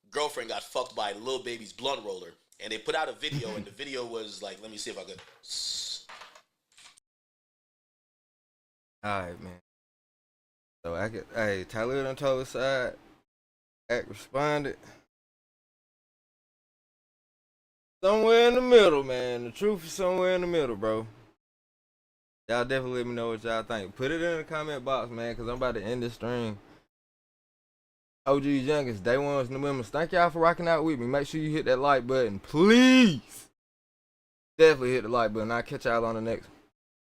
girlfriend got fucked by Lil Baby's blunt roller. And they put out a video, and the video was like, let me see if I could. Alright, man. So hey, Tylil done told his side. Act responded. Somewhere in the middle, man. The truth is somewhere in the middle, bro. Y'all definitely let me know what y'all think. Put it in the comment box, man, because I'm about to end this stream. OG's youngest, day ones and the women's. Thank y'all for rocking out with me. Make sure you hit that like button, please. Definitely hit the like button. I'll catch y'all on the next one.